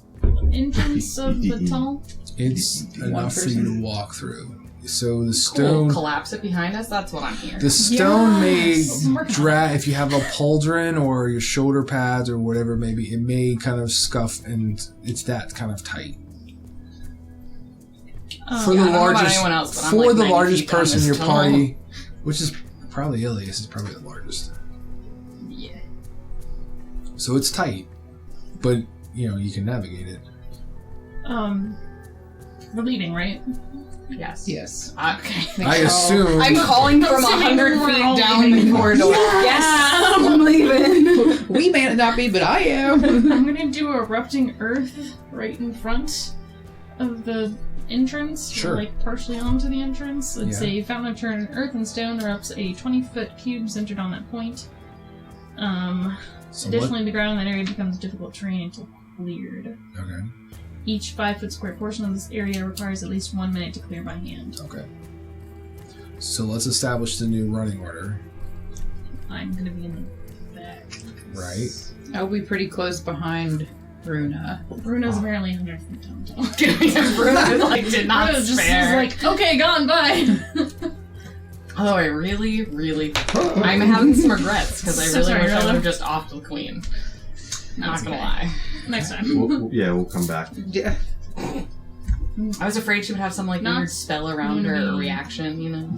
entrance of the tunnel? It's One enough for you person. to walk through. So the cool. stone, Collapse it behind us. That's what I'm hearing. the stone Yes. may drag. If you have a pauldron or your shoulder pads or whatever, maybe it may kind of scuff, and it's that kind of tight. For Um, the I don't know about largest, anyone else, but I'm for like the 90 largest feet down person in this your tunnel. party, which is probably Ilias, is probably the largest. Yeah. So it's tight, but you can navigate it. we're leading, right? Yes. Yes. Okay. I assume. I'm calling from Assuming 100 we're feet all down leaving. the corridor. Yes, I'm leaving. We may not be, but I am. I'm gonna do erupting earth right in front of the entrance. Sure. Like partially onto the entrance. It's Yeah. a fountain of turn earth and stone erupts a 20-foot cube centered on that point. So Additionally, the ground in that area becomes difficult terrain until cleared. Okay. Each 5-foot square portion of this area requires at least 1 minute to clear by hand. Okay. So let's establish the new running order. I'm gonna be in the back. Right. I'll be pretty close behind Runa. Bruno's apparently 100 feet down. Bruno did not Bruno just spare. is like, okay, gone, bye. Although I really, I'm having some regrets because I So really sorry, wish I Rilla. would have just offed the queen. Not gonna okay. lie. Next time. We'll come back. Yeah. I was afraid she would have some like Not weird spell around her or reaction,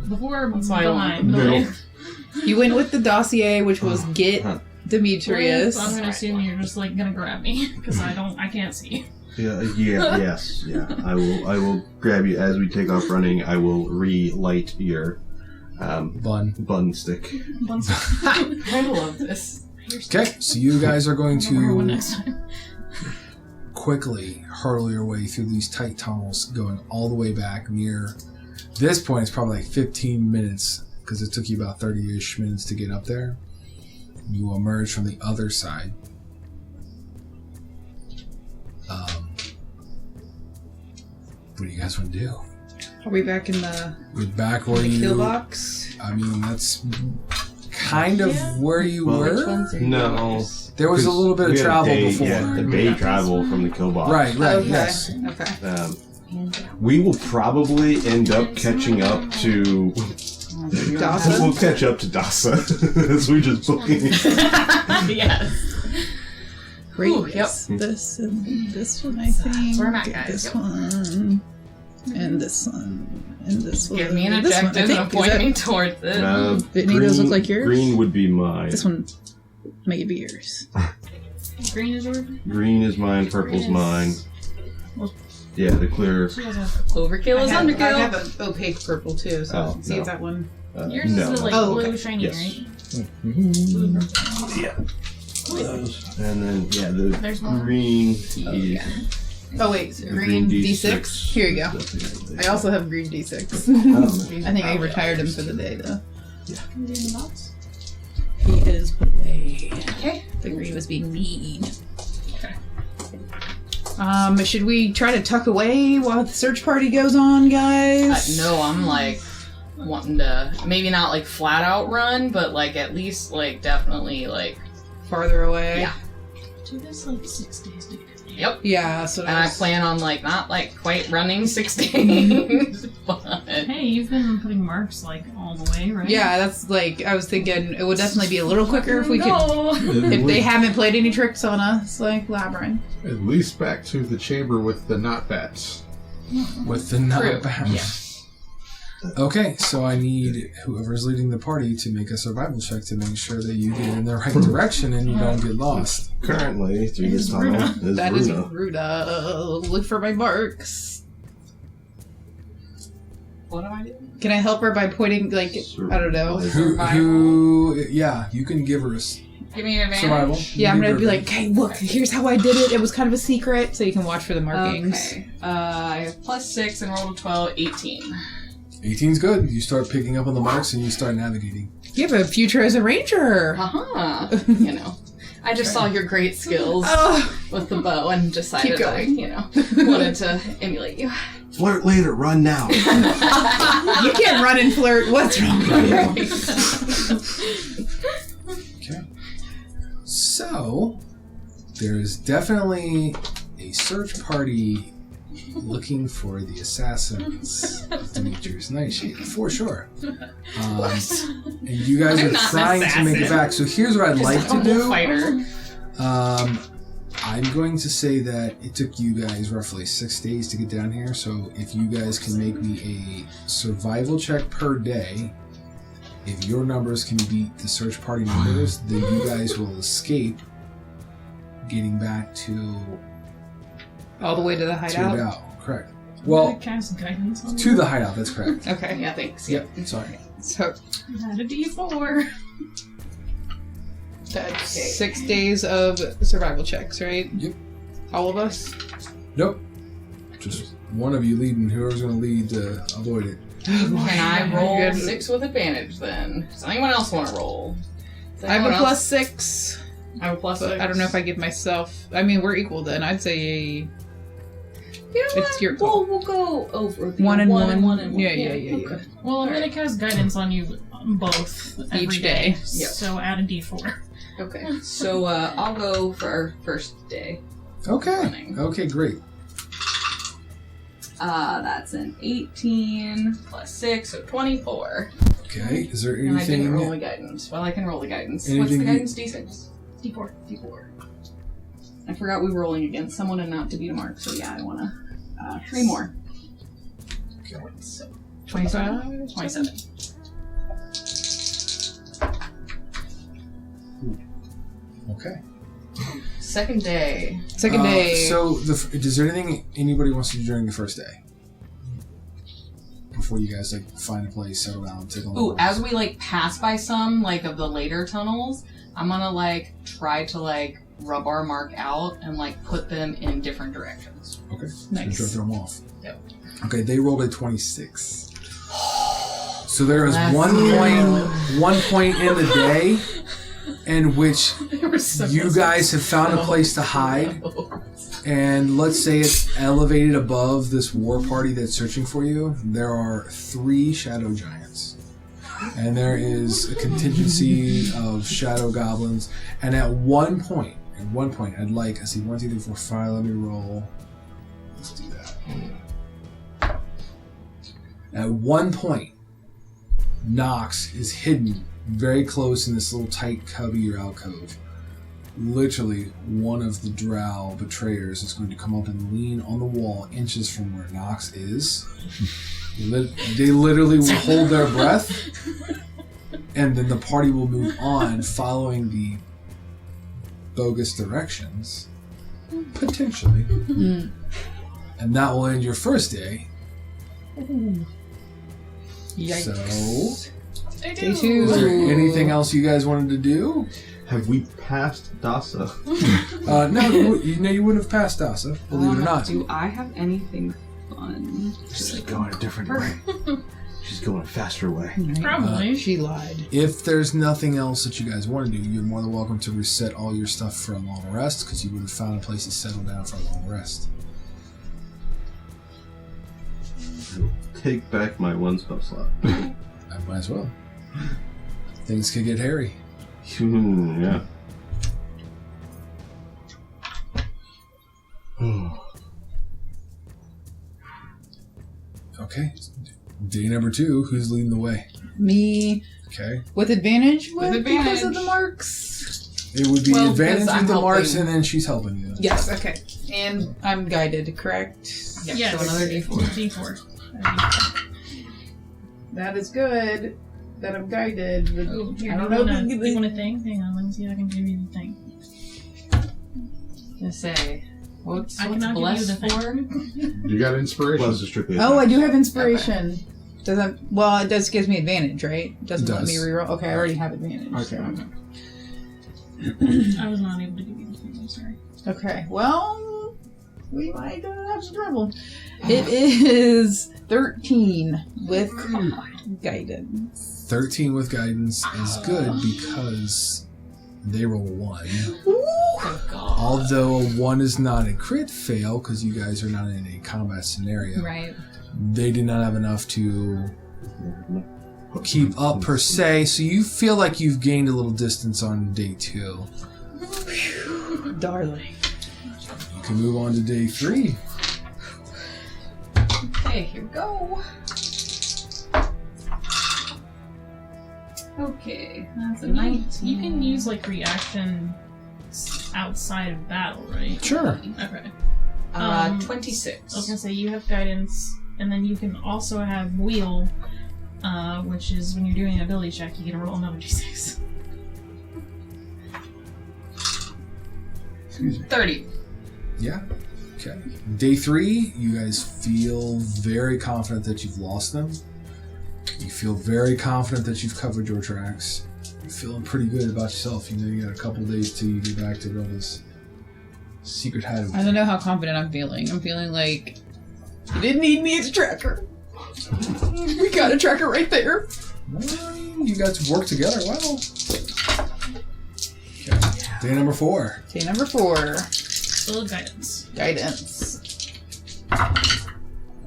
Before, That's why I behind. want middle. You went with the dossier, which was get Demetrius. I'm gonna assume you're just like gonna grab me because I can't see. Yes. I will grab you as we take off running. I will relight your bun stick. I love this. Okay. So you guys are going Remember one to next time. quickly hurtle your way through these tight tunnels, going all the way back near. This point, it's probably like 15 minutes because it took you about 30-ish minutes to get up there. You will emerge from the other side. What do you guys want to do? Are we back in the You're back where kill you. box? I mean, that's kind of where you Well, were. No. There was a little bit of travel before. Yeah, the day travel from the kill box. Right, Okay. yes. Okay. We will probably end up catching up to. Dossa? We'll catch up to Dossa as we just booking. Yes. Great. Ooh, yep. This and this one, I think. where I'm at, guys. This Yep. one. And this one. And this one. Give me an This one, I objective think. and Is point that- me towards it. Did any of those look like yours? Green would be mine. This one may be yours. Green is yours. Green is mine. Purple's mine. Yeah, the clear. She has a. Overkill is I underkill. have an opaque purple too, so Oh, see no. if that one. Yours no. is the like Oh, blue okay. shiny, Yes. right? Yeah. Those. And then the There's one. green Oh, is yeah. Oh wait, the green D6. Here you go. I also have green D6. Oh, I think I retired him for the day though. Lots. He is put away. Okay. The green was being mean. Okay. Should we try to tuck away while the search party goes on, guys? No, I'm like wanting to maybe not like flat out run, but like at least like definitely like Farther away. Yeah. Do this like 6 days to get it. yep. Yeah, so And I plan on like not like quite running 6 days, but Hey, you've been putting marks like all the way, right? yeah, that's like I was thinking it would definitely be a little quicker if we could No. if they haven't played any tricks on us, like Labyrinth. At least back to the chamber with the not bats. With the True. not bad. Okay, so I need whoever's leading the party to make a survival check to make sure that you get in the right direction and you don't get lost. currently through this It's tunnel Runa. is That is Runa. Ruda. Look for my marks. what am I doing? Can I help her by pointing like I don't know. Yeah, you can give her a Give me an advantage. survival. Yeah, I'm You gonna give be her- like, hey, look, here's how I did it. It was kind of a secret, so you can watch for the markings. Okay. I have +6 and rolled a 12, 18. 18's good. You start picking up on the marks and you start navigating. You have a future as a ranger. Haha. You know. I just saw your great skills Oh, with the bow and decided Keep going. wanted to emulate you. Flirt later, run now. you can't run and flirt. What's wrong with you? Okay. So, there is definitely a search party looking for the assassins of Demetrius Nightshade, for sure. And you guys I'm are not an trying to make it assassin. back. So here's what I'd like to do. Fighter. I'm going to say that it took you guys roughly 6 days to get down here. So if you guys can make me a survival check per day, if your numbers can beat the search party numbers, then you guys will escape getting back to All the way to the hideout. Correct. I'm Well, gonna cast guidance on to you. the hideout, that's correct. Okay. Yeah, thanks. Yep, sorry. So Add a D4. that's 6 days of survival checks, right? Yep. All of us? Nope. Just one of you leading, whoever's going to lead to avoid it. Can I roll Good. 6 with advantage then? Does anyone else want to roll? Does I have anyone a else- +6, I have a plus but 6. I don't know if I give myself. I mean, we're equal then. I'd say You know it's what? your call. We'll go over the 1 and 1. and 1 and 1. Yeah. Okay. Well, I'm gonna cast guidance on you both every Each day. Yep. So add a D4. Okay. So I'll go for our first day. Okay. Running. Okay, great. That's an 18 plus 6, so 24. Okay, is there And I didn't roll anything... the guidance. Well, I can roll the guidance. What's Anything the you- guidance? D6? D4. D4. I forgot we were rolling against someone and not to beat a mark, so yeah, I want to 3 more. Okay. So 25? 27. Okay. Second day. Second day. So, is there anything anybody wants to do during the first day? Before you guys, like, find a place, settle down, take a Ooh, little as we like pass by some like of the later tunnels, I'm gonna like try to like rub our mark out and like put them in different directions. Okay. Nice. So throw them off. Yep. Okay, they rolled a 26. So there is Let's 1 point in the day in which They were so you guys have found a place to hide, and let's say it's elevated above this war party that's searching for you. There are 3 shadow giants, and there is a contingency of shadow goblins. And at one point, I'd like, I see 1, 2, 3, 4, 5. Let me roll. Let's do that. At one point, Nox is hidden very close in this little tight cubby or alcove. Literally, one of the drow betrayers is going to come up and lean on the wall inches from where Nox is. They literally will hold their breath, and then the party will move on following the bogus directions, potentially. And that will end your first day. Yikes. So, I Day do. 2. is there anything else you guys wanted to do? Have we passed Dossa? No, you wouldn't have passed Dossa, believe it or not. Do I have anything fun? She's going a different way. She's going a faster way. Probably. She lied. If there's nothing else that you guys want to do, you're more than welcome to reset all your stuff for a long rest, because you would have found a place to settle down for a long rest. Take back my 1 spell slot. I might as well. Things could get hairy. Yeah. Okay. Day number 2, who's leading the way? Me Okay. with advantage With because of advantage. the marks. It would be Well, advantage because I'm with the marks, helping. and then she's helping you. Yes, okay. And I'm guided, correct? Yeah, Yes. so another D4. D4. That is good. That I'm guided. But Oh, here, I don't do know you if want we a can give it- thing? Hang on, let me see if I can give you the thing. To say, what's I cannot give you blessed the for? thing. You got inspiration. Plus, it's strictly Oh, I do have inspiration. Does that? Well, it does gives me advantage, right? Doesn't It let me does. reroll. Okay, I already have advantage. Okay. so- I was not able to give you the thing, I'm sorry. Okay. Well, we might have some trouble. It is 13 with guidance. 13 with guidance is good because They roll a 1. Oh god. Although a 1 is not a crit fail because you guys are not in a combat scenario. Right. They did not have enough to keep up per se, so you feel like you've gained a little distance on day 2. Darling. You can move on to day 3. Okay, here we go. Okay, that's a 19. You can use like reaction outside of battle, right? Sure. Okay. 26. I was gonna say you have guidance, and then you can also have wheel, which is when you're doing an ability check, you can roll another d6. Excuse me. 30. Yeah. Okay. Day 3, you guys feel very confident that you've lost them. You feel very confident that you've covered your tracks. You're feeling pretty good about yourself. You know you got a couple days till you get back to Roda's secret hideaway. I don't know how confident I'm feeling. I'm feeling like you didn't need me as a tracker. We got a tracker right there. Well, you guys work together well. Okay. Day number 4. Day number 4. Still guidance. Guidance.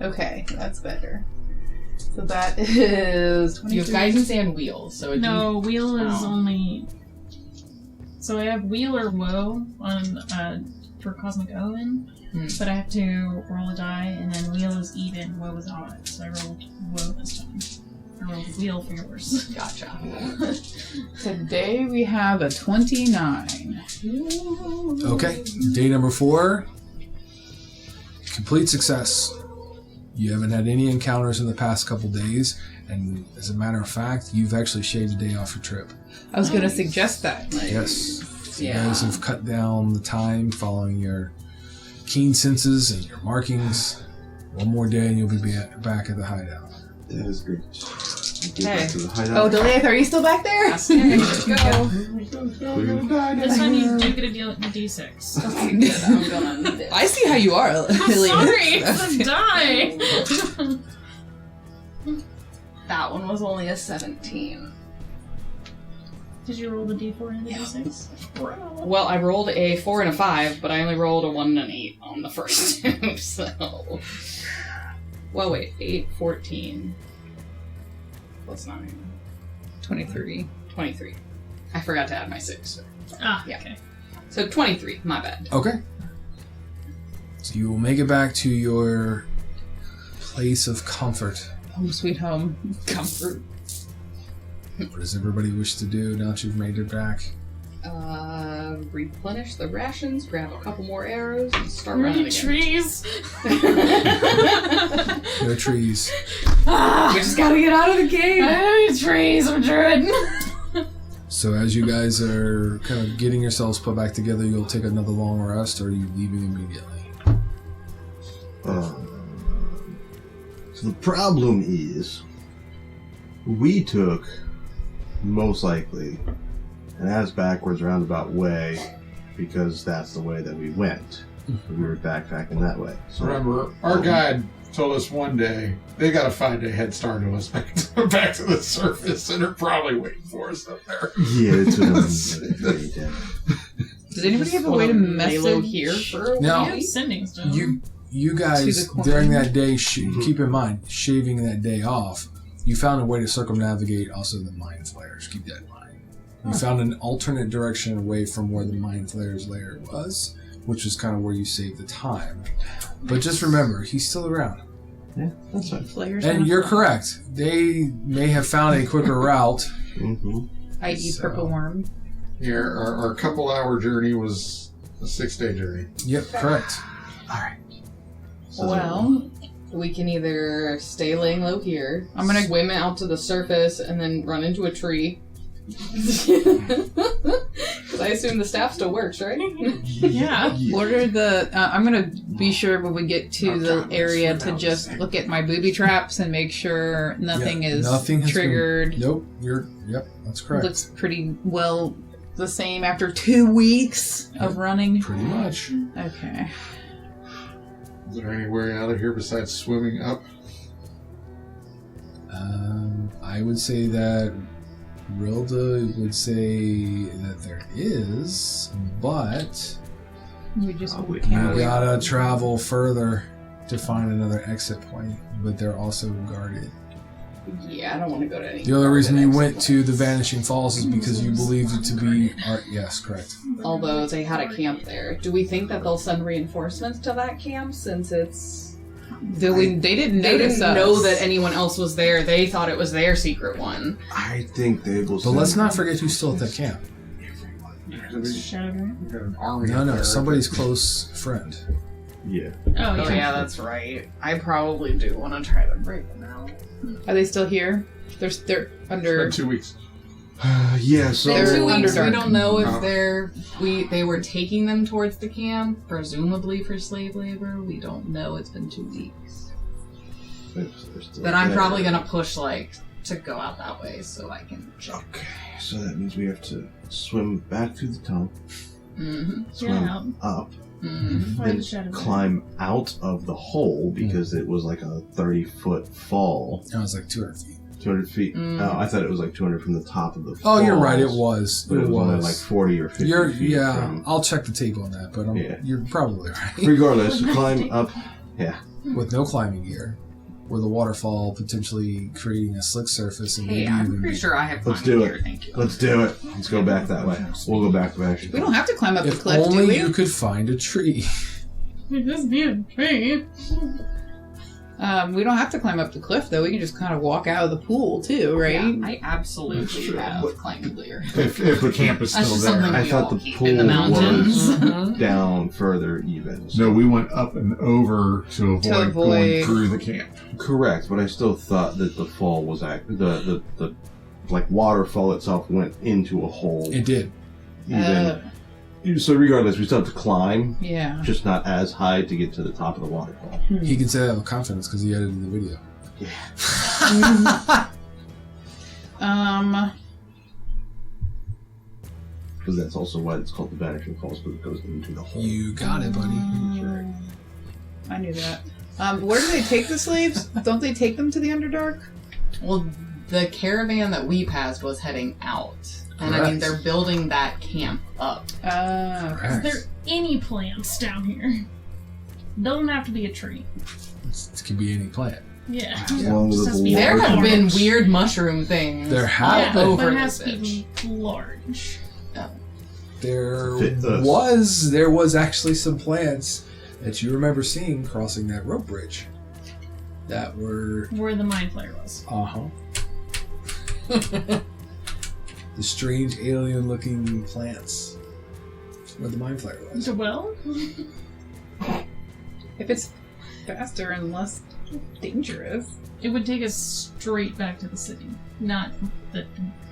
Okay, that's better. So that is 23. You have guidance and wheels, so No, wheel is Oh. only. So I have wheel or woe on for cosmic omen, but I have to roll a die, and then wheel is even, woe is odd. So I rolled woe this time. I rolled wheel for yours. Gotcha. Today we have a 29. Okay. Day number 4. Complete success. You haven't had any encounters in the past couple days, and as a matter of fact, you've actually shaved a day off your trip. I was going to suggest that. Yes. You Yeah. guys have cut down the time following your keen senses and your markings. One more day and you'll be back at the hideout. That is great. Get Okay. back to the hideout. Oh, Delayth, are you still back there? Let's go. This time you do get a d6. I'm gonna need it. I see how you are, I'm Lily. sorry, it's a die! That one was only a 17. Did you roll the d4 and the d6? Well, I rolled a 4 and a 5, but I only rolled a 1 and an 8 on the first two, so... Well, wait. 8, 14... Plus 9. 23. 23. I forgot to add my 6. Ah, Yeah. okay. So 23, my bad. Okay. So you will make it back to your place of comfort. Home sweet home. Comfort. What does everybody wish to do now that you've made it back? Replenish the rations, grab a couple more arrows, and start running Many again. trees! No trees. We just gotta get out of the cave! I need trees, I'm druid! So as you guys are kind of getting yourselves put back together, you'll take another long rest, or are you leaving immediately? So the problem is, we took, most likely, an ass backwards roundabout way because that's the way that we went. We were backtracking that way. So Remember, our guide told us one day they got a 5-day head start on us back to the surface, and they're probably waiting for us up there. yeah, it's Does anybody have a way to Lay message low here for a Now- while? I'm sending stuff. You guys, To the corner. during that day, keep in mind, shaving that day off, you found a way to circumnavigate also the mind flayers. Keep that in mind. You found an alternate direction away from where the mind flayers lair was, which is kind of where you saved the time. But just remember, he's still around. Yeah, that's fine. Flares And on you're fire. correct. They may have found a quicker route. Mm-hmm. I.e. So- purple worm. Yeah, our couple-hour journey was a 6-day journey. Yep, correct. Well, We can either stay laying low here, I'm gonna- swim out to the surface, and then run into a tree. Because I assume the staff still works, right? Yeah. what are the... I'm going to be sure when we get to the area to just look at my booby traps and make sure nothing Yeah, is nothing has been- triggered. Nope, yep, that's correct. Looks pretty well the same after 2 weeks of running. Pretty much. Okay. Is there any way out of here besides swimming up? I would say that Rilda would say that there is, but We just Probably you has. gotta travel further to find another exit point, but they're also guarded. Yeah, I don't want to go to any. The only reason you guarded went to the Vanishing Falls is because you believed it to be... yes, correct. Although they had a camp there. Do we think that they'll send reinforcements to that camp since it's... They didn't They notice didn't us. know that anyone else was there. They thought it was their secret one. I think they will. But let's not forget who's still at that camp. Shadow. We got an army No, up no, there. somebody's close friend. Yeah. Oh, Oh yeah. yeah, that's right. I probably do want to try to break them out. Are they still here? They're It's under. been 2 weeks. Yeah. So In They're 2 weeks, we Underdark. don't know if No. they were taking them towards the camp, presumably for slave labor. We don't know. It's been 2 weeks. they're still Then I'm there. probably gonna push to go out that way so I can check. Okay, so that means we have to swim back through the tunnel, Mm-hmm. swim out. up, Mm-hmm. Find then the shadow. climb out of the hole because it was like a 30-foot fall. That was like 200 feet. 200 feet. Mm. Oh, I thought it was like 200 from the top of the fall. Oh, you're right, it was. But it was only like 40 or 50 You're, feet yeah, from... I'll check the tape on that, but Yeah. you're probably right. Regardless, climb up. With no climbing gear, with a waterfall potentially creating a slick surface and Hey, maybe I'm even pretty sure I have Let's climbing do gear, it. thank you. Let's do it. Let's go back that way. We'll go back to Vanishing We don't have to climb up the if cliff, do only we? you could find a tree. It just be a tree. We don't have to climb up the cliff though. We can just kind of walk out of the pool too, right? Yeah, I That's absolutely true. have climbing gear. If the camp is That's still just there. something I we thought all the keep pool in the mountains. was down further even. No, we went up and over to avoid going avoid- through the camp. Correct, but I still thought that the fall was the like waterfall itself went into a hole. It did. So regardless, we still have to climb, Yeah. just not as high to get to the top of the waterfall. He can say that with confidence because he edited the video. Because that's also why it's called the Vanishing Falls, because it goes into the hole. You got it, buddy. I knew that. Where do they take the slaves? Don't they take them to the Underdark? Well, the caravan that we passed was heading out. And I mean, Correct. they're building that camp up. Is there any plants down here? Doesn't have to be a tree. It could be any plant. Yeah. As long as Just has it's to be There have large. been weird mushroom things. There have Yeah, been. over but it this has to bitch. be large. There Fit us. was actually some plants that you remember seeing crossing that rope bridge. That were Where the mind flayer was. the strange alien-looking plants where the mind flayer was. Well, If it's faster and less dangerous. it would take us straight back to the city, not the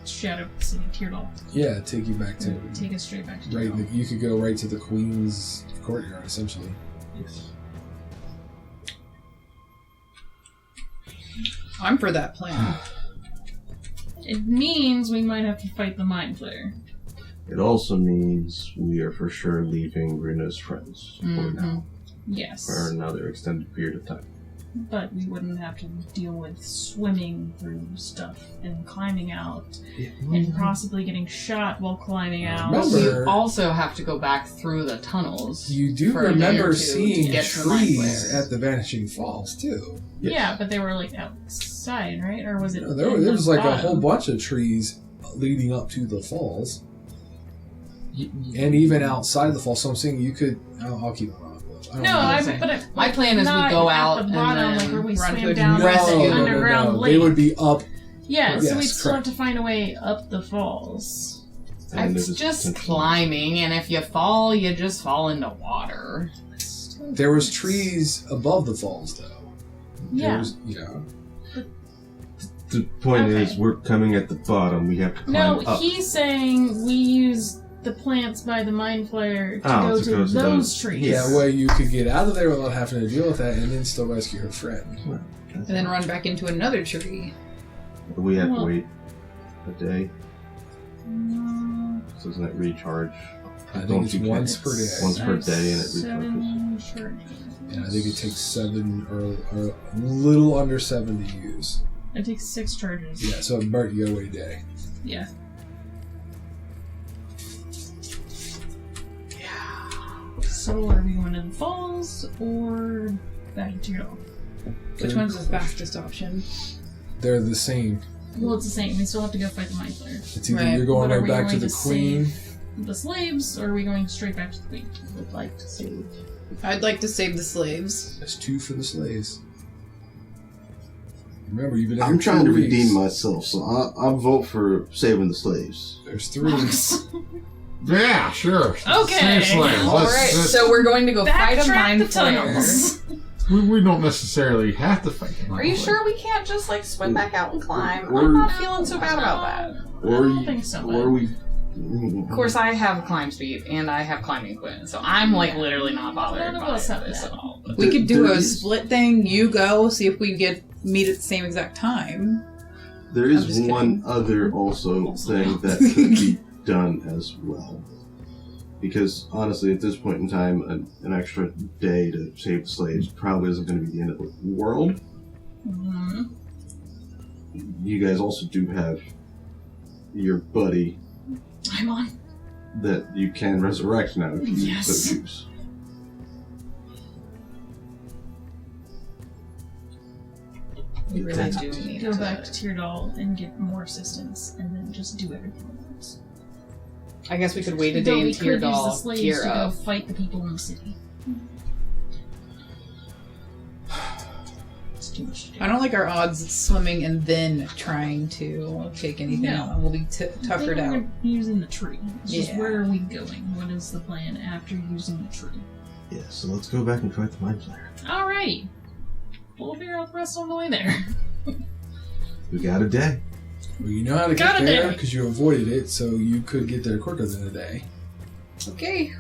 shadow city tiered off. Yeah, take you back It to would take us straight back to right. Tyrell. You could go right to the Queen's courtyard, essentially. I'm for that plan. It means we might have to fight the mind flayer. It also means we are for sure leaving Runa's friends for now, Yes. for another extended period of time. But we wouldn't have to deal with swimming through stuff and climbing out and possibly getting shot while climbing out. Remember- You also have to go back through the tunnels. You do for a day or remember two seeing to get to the mind trees flayer. at the Vanishing Falls too. Yeah, but they were like outside, right? Or was it? No, there in the was like a bottom? whole bunch of trees leading up to the falls, and even outside the falls. So I'm saying you could. I'll keep it on. I don't No, know. but My plan is we not go at out the and bottom, then like where we run to swam a down rescue. the No, underground lake. They would be up. Yeah, so Yes, we'd still have correct. to find a way up the falls. And It's there's just potential- climbing, and if you fall, you just fall into water. There was trees above the falls, though. There Yeah. was, The point Okay. is, we're coming at the bottom. We have to climb No, up. he's saying we use the plants by the mind flayer to Oh, go to to go to those those- trees. Yeah, well, you could get out of there without having to deal with that, and then still rescue her friend. And then run back into another tree. We have to Well- wait a day. Mm, So doesn't it recharge? I think Don't it's you count- once per day. Once per day, and it recharges. 7 charges. And I think it takes 7 or a little under 7 to use. It takes 6 charges. Yeah, so Bart, you gotta wait a day. Yeah. So are we going to the falls or back to your dog? Which one's the fastest option? They're the same. Well, it's the same. We still have to go fight the mind flayer. It's either Right. you're going But are right we back to going the to queen. The slaves, or are we going straight back to the queen? Would like to save. I'd like to save the slaves. That's 2 for the slaves. Remember, you've been. I'm trying to redeem myself, so I'll vote for saving the slaves. There's 3. Yeah, sure. Okay. Same slaves. Alright, so we're going to go fight a Backtrack mind the flayer. tunnels. we don't necessarily have to fight them. Are you sure we can't just like swim back out and climb? Or- I'm not feeling so bad about that. I don't think so. Or we. Of course, I have climb speed and I have climbing equipment, so I'm like literally not bothered None of by us have this that. at all. But We could do There a is- split thing. You go, see if we meet at the same exact time. There I'm is just one kidding. other also thing that could be done as well. Because honestly, at this point in time, an extra day to save the slaves probably isn't going to be the end of the world. Mhm. You guys also do have your buddy I'm on. that you can resurrect now if you Yes. so choose. we really do need Go to back to Teardal and get more assistance, and then just do everything at once. I guess we could wait a Though day in we could use the Teardal, slaves gear to go up. fight the people in the city. It's too much to do. I don't like our odds swimming and then trying to take anything No. out. We'll be I think toughered out. we're using the tree. It's just Yeah. where are we going? What is the plan after using the tree? Yeah, so let's go back and fight the mind flayer. Alright. We'll figure out the rest on the way there. We got a day. Well, you know how to Got get a there day. because you avoided it, so you could get there quicker than a day. Okay.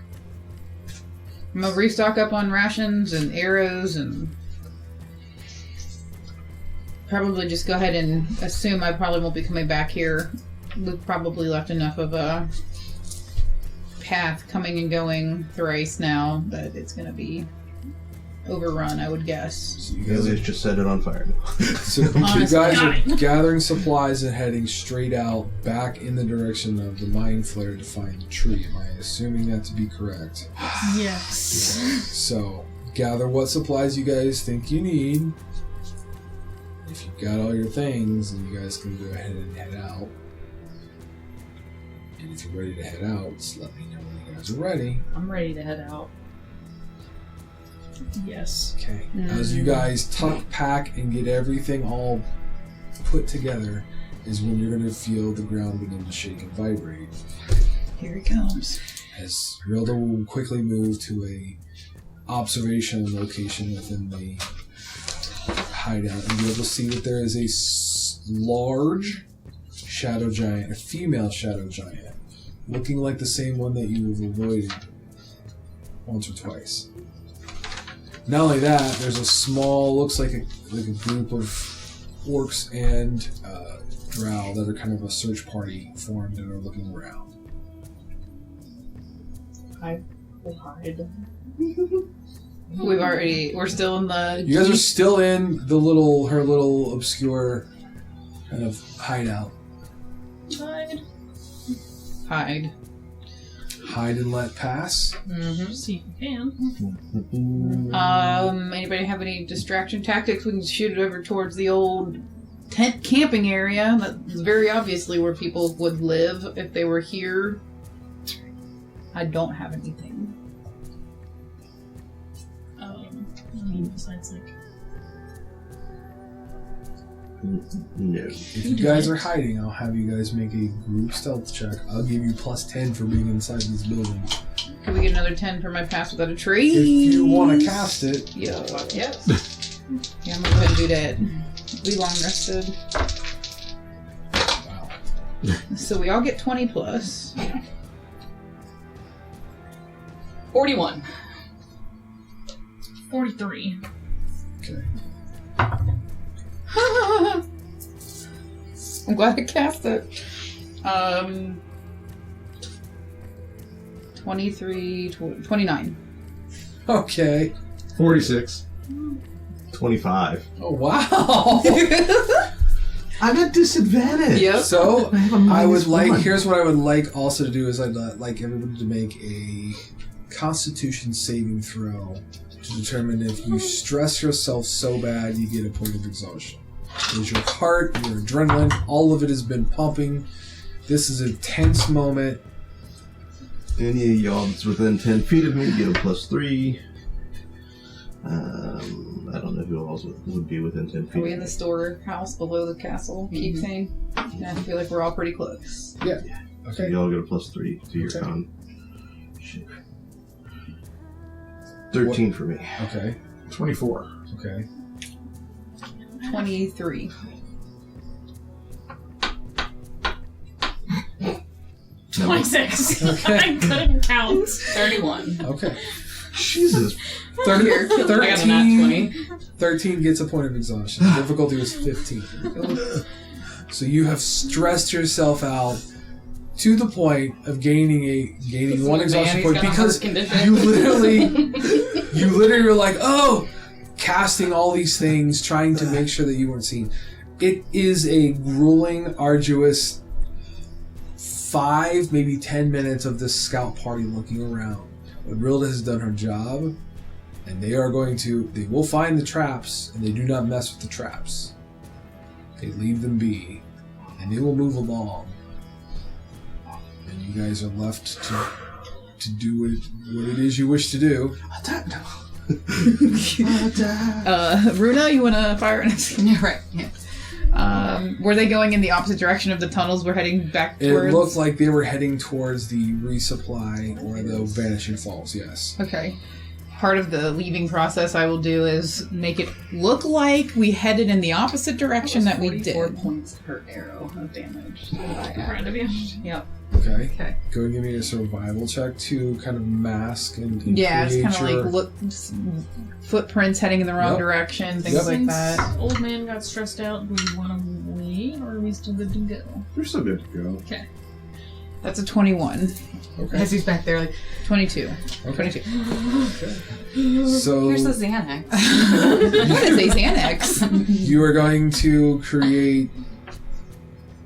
I'm gonna restock up on rations and arrows and probably just go ahead and assume I probably won't be coming back here. We've probably left enough of a path coming and going thrice now that it's gonna be overrun, I would guess. So you You guys guys just set it on fire now. So you Honestly. guys are gathering supplies and heading straight out back in the direction of the mind flare to find the tree. Am I assuming that to be correct? Yes. So gather what supplies you guys think you need. If you've got all your things, then you guys can go ahead and head out. And if you're ready to head out, just let me know when you guys are ready. I'm ready to head out. Yes. Okay. As you guys tuck, pack, and get everything all put together, is when you're going to feel the ground begin to shake and vibrate. Here he comes. As Rilda will quickly move to a observation location within the hideout, and be able to see that there is a large shadow giant, a female shadow giant, looking like the same one that you have avoided once or twice. Not only that, there's a small, looks like a group of orcs and drow that are kind of a search party formed and are looking around. I will hide. We're still in the. You guys are still in her little obscure kind of hideout. Hide. Hide and let pass. Mm-hmm. See if you can. Anybody have any distraction tactics? We can shoot it over towards the old tent camping area. That's very obviously where people would live if they were here. I don't have anything. I mean, besides, like, No. If you guys are hiding, I'll have you guys make a group stealth check. I'll give you plus 10 for being inside this building. Can we get another 10 for my pass without a tree? If you want to cast it, Yeah. Yes. Yeah, I'm gonna go ahead and do that. We long rested. wow. So we all get 20 plus. 41. 43. Okay. I'm glad I cast it. 23, 29. Okay. 46. 25. Oh, wow. I'm at disadvantage. Yep. So I have a I would -1. here's what I would like also to do is I'd like everybody to make a Constitution saving throw to determine if you stress yourself so bad you get a point of exhaustion. Because your heart, your adrenaline, all of it has been pumping. This is a tense moment. Any of y'all that's within 10 feet of me get a +3. I don't know who else would be within 10 feet. Are we in the storehouse below the castle? Keep saying. I feel like we're all pretty close. Yeah. So Okay. y'all get a +3 to your Okay. con. Shit. 13 for me. Okay. 24. Okay. 23. No. 26. Okay. I couldn't count. 31. Okay. Jesus. 30, I got a nat 13, 20. 13 gets a point of exhaustion. Difficulty was 15. So you have stressed yourself out to the point of gaining one exhaustion point because you literally were like, oh, casting all these things, trying to make sure that you weren't seen. It is a grueling, arduous 5, maybe 10 minutes of this scout party looking around. But Rilda has done her job, and they will find the traps, and they do not mess with the traps. They leave them be, and they will move along. And you guys are left to do what it is you wish to do. Runa, you want to fire an Yeah, right. Yeah. Were they going in the opposite direction of the tunnels we're heading back It towards? looked like they were heading towards the resupply or the Vanishing Falls, yes. Okay. Part of the leaving process I will do is make it look like we headed in the opposite direction that we 44 did. points per arrow of damage. Proud of you. Yep. Okay. Okay. Go and give me a survival check to kind of mask and Yeah, it's create kind of your... like footprints heading in the wrong Yep. direction, things Yep. like Since that. old man got stressed out, do we want to wait, or are we still good to go? You're still good to go. Okay. That's a 21. Okay. As he's back there, like, 22. Okay. 22. So here's the Xanax. What is a Xanax? you are going to create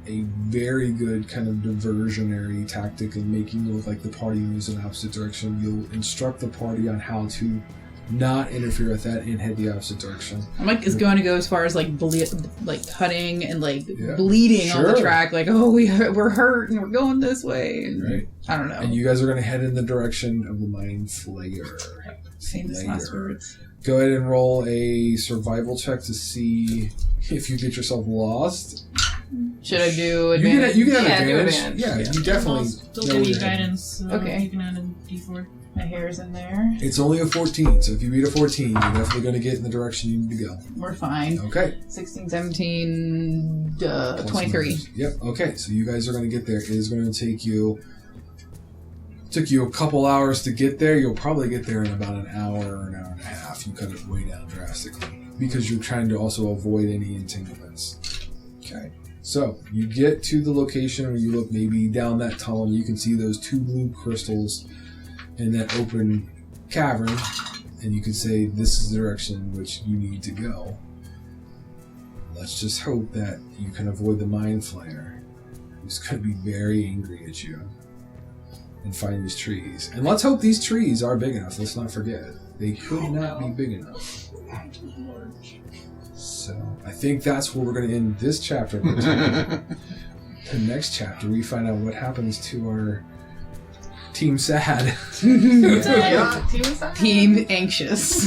a very good kind of diversionary tactic of making it look like the party moves in the opposite direction. You'll instruct the party on how to not interfere with that and head the opposite direction. I'm like, is going to go as far as like cutting and like Yeah. bleeding on the Sure. track. Like, oh, we're hurt and we're going this way. And Right. I don't know. And you guys are going to head in the direction of the Mind Flayer. Famous last words. Go ahead and roll a survival check to see if you get yourself lost. Should I do You advantage? can have Yeah, do advantage. advantage. Yeah, Yeah. you definitely. Still know give you where you're heading. guidance. So Okay. You can add a D4. My hair's in there. It's only a 14, so if you beat a 14, you're definitely going to get in the direction you need to go. We're fine. Okay. 16, 17, Plus 23. numbers. Yep. Okay. So you guys are going to get there. It is going to take you. Took you a couple hours to get there. You'll probably get there in about an hour or an hour and a half. You cut it way down drastically because you're trying to also avoid any entanglements. Okay. So you get to the location where you look maybe down that tunnel. And you can see those 2 blue crystals in that open cavern, and you can say this is the direction in which you need to go. Let's just hope that you can avoid the Mind Flayer, who's going to be very angry at you, and find these trees. And let's hope these trees are big enough. Let's not forget. They could not be big enough. So I think that's where we're going to end this chapter. The next chapter, we find out what happens to our Team Sad. Yeah. Team anxious.